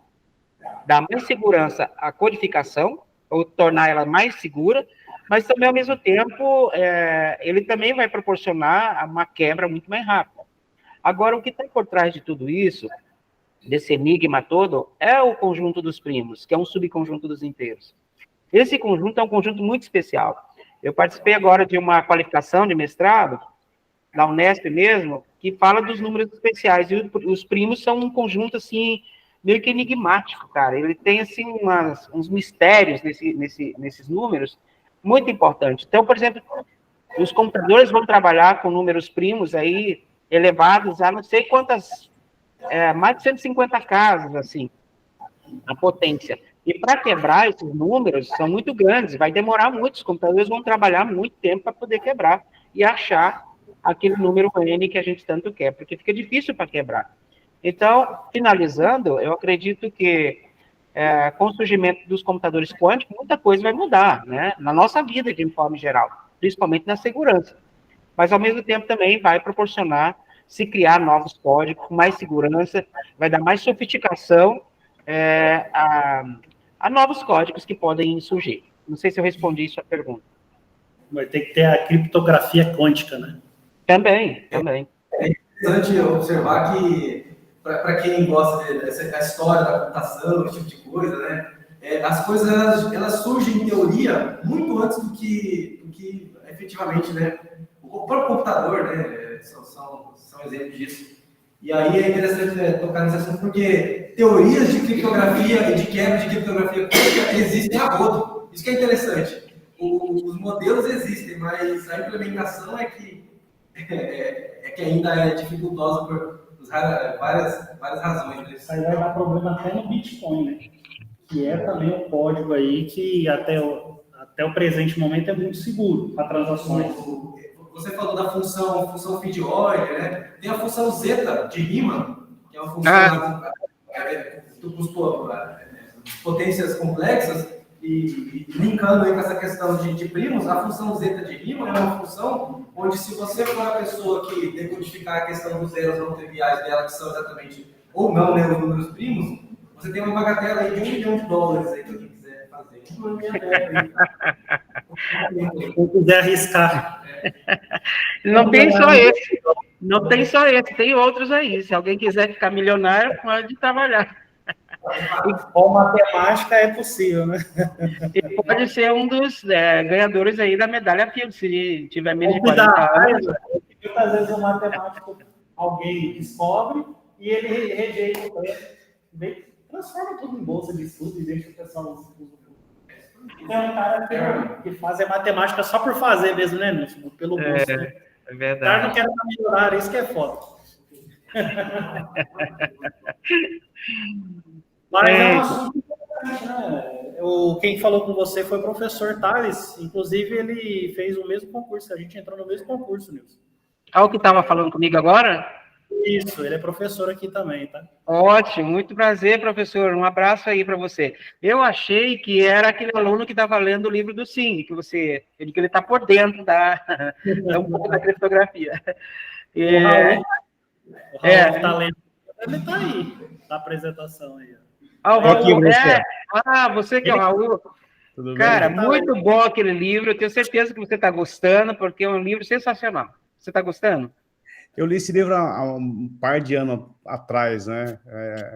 dar mais segurança à codificação, ou tornar ela mais segura, mas também, ao mesmo tempo, ele também vai proporcionar uma quebra muito mais rápida. Agora, o que está por trás de tudo isso, desse enigma todo, é o conjunto dos primos, que é um subconjunto dos inteiros. Esse conjunto é um conjunto muito especial. Eu participei agora de uma qualificação de mestrado, da Unesp mesmo, que fala dos números especiais, e os primos são um conjunto, assim, meio que enigmático, cara. Ele tem, assim, uns mistérios nesses números muito importantes. Então, por exemplo, os computadores vão trabalhar com números primos aí, elevados a não sei quantas, mais de 150 casas, assim, a potência. E para quebrar esses números, são muito grandes, vai demorar muito, os computadores vão trabalhar muito tempo para poder quebrar e achar aquele número N que a gente tanto quer, porque fica difícil para quebrar. Então, finalizando, eu acredito que com o surgimento dos computadores quânticos, muita coisa vai mudar, né, na nossa vida de forma geral, principalmente na segurança. Mas, ao mesmo tempo, também vai proporcionar se criar novos códigos, com mais segurança, vai dar mais sofisticação a novos códigos que podem surgir. Não sei se eu respondi sua pergunta. Vai ter que ter a criptografia quântica, né? Também. É interessante observar que, para quem gosta dessa história da computação, esse tipo de coisa, né, as coisas elas surgem em teoria muito antes do que efetivamente, né, o próprio computador, né, são exemplos disso. E aí é interessante tocar nesse assunto porque teorias de criptografia e de quebra de criptografia quântica existem a rodo. Isso que é interessante. Os modelos existem, mas a implementação é que ainda é dificultosa por várias razões. Né? Isso aí vai dar problema até no Bitcoin, né? Que é também um código aí que até o presente momento é muito seguro para transações. Você falou da função feed-order, né? Tem a função zeta de Riemann, que é uma função potências complexas, e linkando aí com essa questão de primos, a função zeta de Riemann é uma função onde, se você for a pessoa que decodificar a questão dos zeros não triviais dela, que são exatamente, ou não, né, os números primos, você tem uma bagatela aí de $1 milhão aí, para quem quiser fazer. Quem quiser arriscar. Não tem só esse. Não tem só esse, tem outros aí. Se alguém quiser ficar milionário, pode trabalhar. Com matemática é possível, né? E pode ser um dos ganhadores aí da medalha Fields, se tiver menos de 40 anos. Muitas vezes o matemático, alguém descobre e ele rejeita o prêmio, transforma tudo em bolsa de estudo e deixa o pessoal... Tem um cara que faz matemática só por fazer mesmo, né, Nilson? Pelo gosto. É verdade. O cara não quer melhorar, isso que é foda. Mas é um assunto importante, né? Quem falou com você foi o professor Thales. Inclusive, ele fez o mesmo concurso. A gente entrou no mesmo concurso, Nilson. Ah, o que estava falando comigo agora? Isso, ele é professor aqui também, tá? Ótimo, muito prazer, professor. Um abraço aí para você. Eu achei que era aquele aluno que estava lendo o livro do Sim, que ele está por dentro da um pouco da criptografia. O Raul tá lendo. Ele tá aí, na apresentação aí. Ah, o Aqui, Raul, professor. você que é o Raul. Tudo Cara, bem? muito bom aquele livro. Eu tenho certeza que você está gostando, porque é um livro sensacional. Você está gostando? Eu li esse livro há um par de anos atrás, né?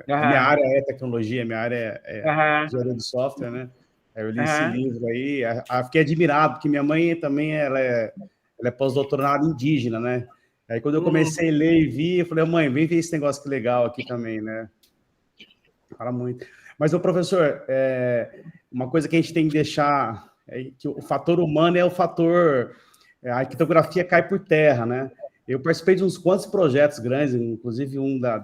A minha área é tecnologia, minha área é engenharia de software, né? Eu li esse livro aí, fiquei admirado, porque minha mãe também ela é pós-doutorada indígena, né? Aí quando eu comecei a ler e vi, eu falei, mãe, vem ver esse negócio que legal aqui também, né? Fala muito. Mas, professor, uma coisa que a gente tem que deixar é que o fator humano é o fator... A criptografia cai por terra, né? Eu participei de uns quantos projetos grandes, inclusive de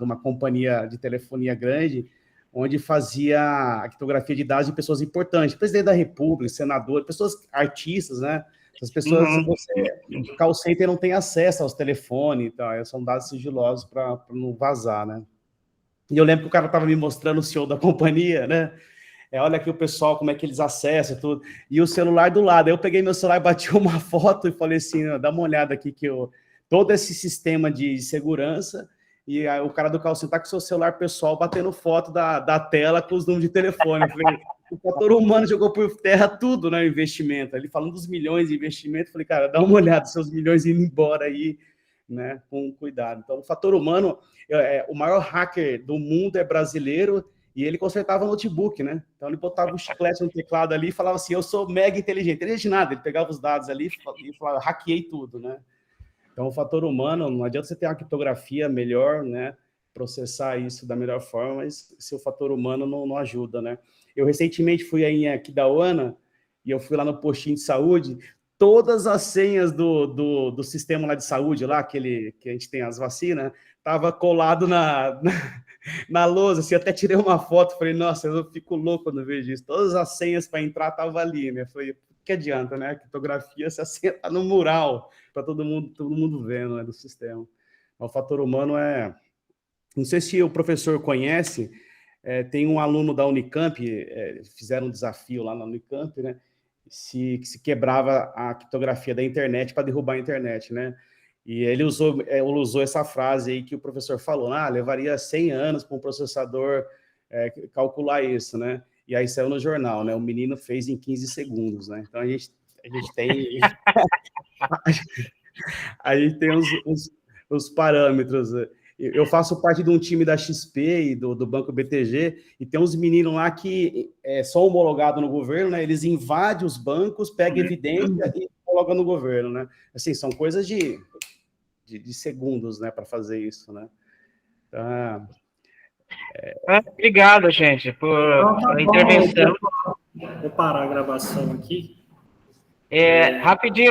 uma companhia de telefonia grande, onde fazia a criptografia de dados de pessoas importantes, presidente da República, senador, pessoas, artistas, né? Essas pessoas, o call center não tem acesso aos telefones, então, são dados sigilosos para não vazar, né? E eu lembro que o cara estava me mostrando o CEO da companhia, né? Olha aqui o pessoal, como é que eles acessam tudo. E o celular do lado. Aí eu peguei meu celular, bati uma foto e falei assim, dá uma olhada aqui que todo esse sistema de segurança, e aí o cara do call center tá com o seu celular pessoal batendo foto da tela com os números de telefone. Eu falei, o fator humano jogou por terra tudo, né, o investimento. Ele falando dos milhões de investimento, eu falei, cara, dá uma olhada, seus milhões indo embora aí, né, com cuidado. Então, o fator humano, o maior hacker do mundo é brasileiro, e ele consertava notebook, né? Então ele botava um chiclete no teclado ali e falava assim, eu sou mega inteligente. Inteligente de nada, ele pegava os dados ali e falava, hackeei tudo, né? Então o fator humano, não adianta você ter uma criptografia melhor, né? Processar isso da melhor forma, mas se o fator humano não ajuda, né? Eu recentemente fui aí em Aquidauana e eu fui lá no postinho de saúde, todas as senhas do sistema lá de saúde, lá, aquele que a gente tem as vacinas, tava colado na lousa, assim, até tirei uma foto, falei, nossa, eu fico louco quando vejo isso. Todas as senhas para entrar estavam ali, né? Falei, que adianta, né? A criptografia, se a senha tá no mural, para todo mundo vendo, né, do sistema. O fator humano não sei se o professor conhece, tem um aluno da Unicamp, fizeram um desafio lá na Unicamp, né? Se quebrava a criptografia da internet para derrubar a internet, né? E ele usou essa frase aí que o professor falou, levaria 100 anos para um processador calcular isso, né? E aí saiu no jornal, né? O menino fez em 15 segundos, né? Então a gente tem a gente tem os parâmetros. Eu faço parte de um time da XP e do Banco BTG, e tem uns meninos lá que são homologados no governo, né? Eles invadem os bancos, pegam evidência e colocam no governo, né? Assim, são coisas de segundos, né, para fazer isso, né? Obrigado, gente, pela intervenção. Vou parar a gravação aqui. Rapidinho.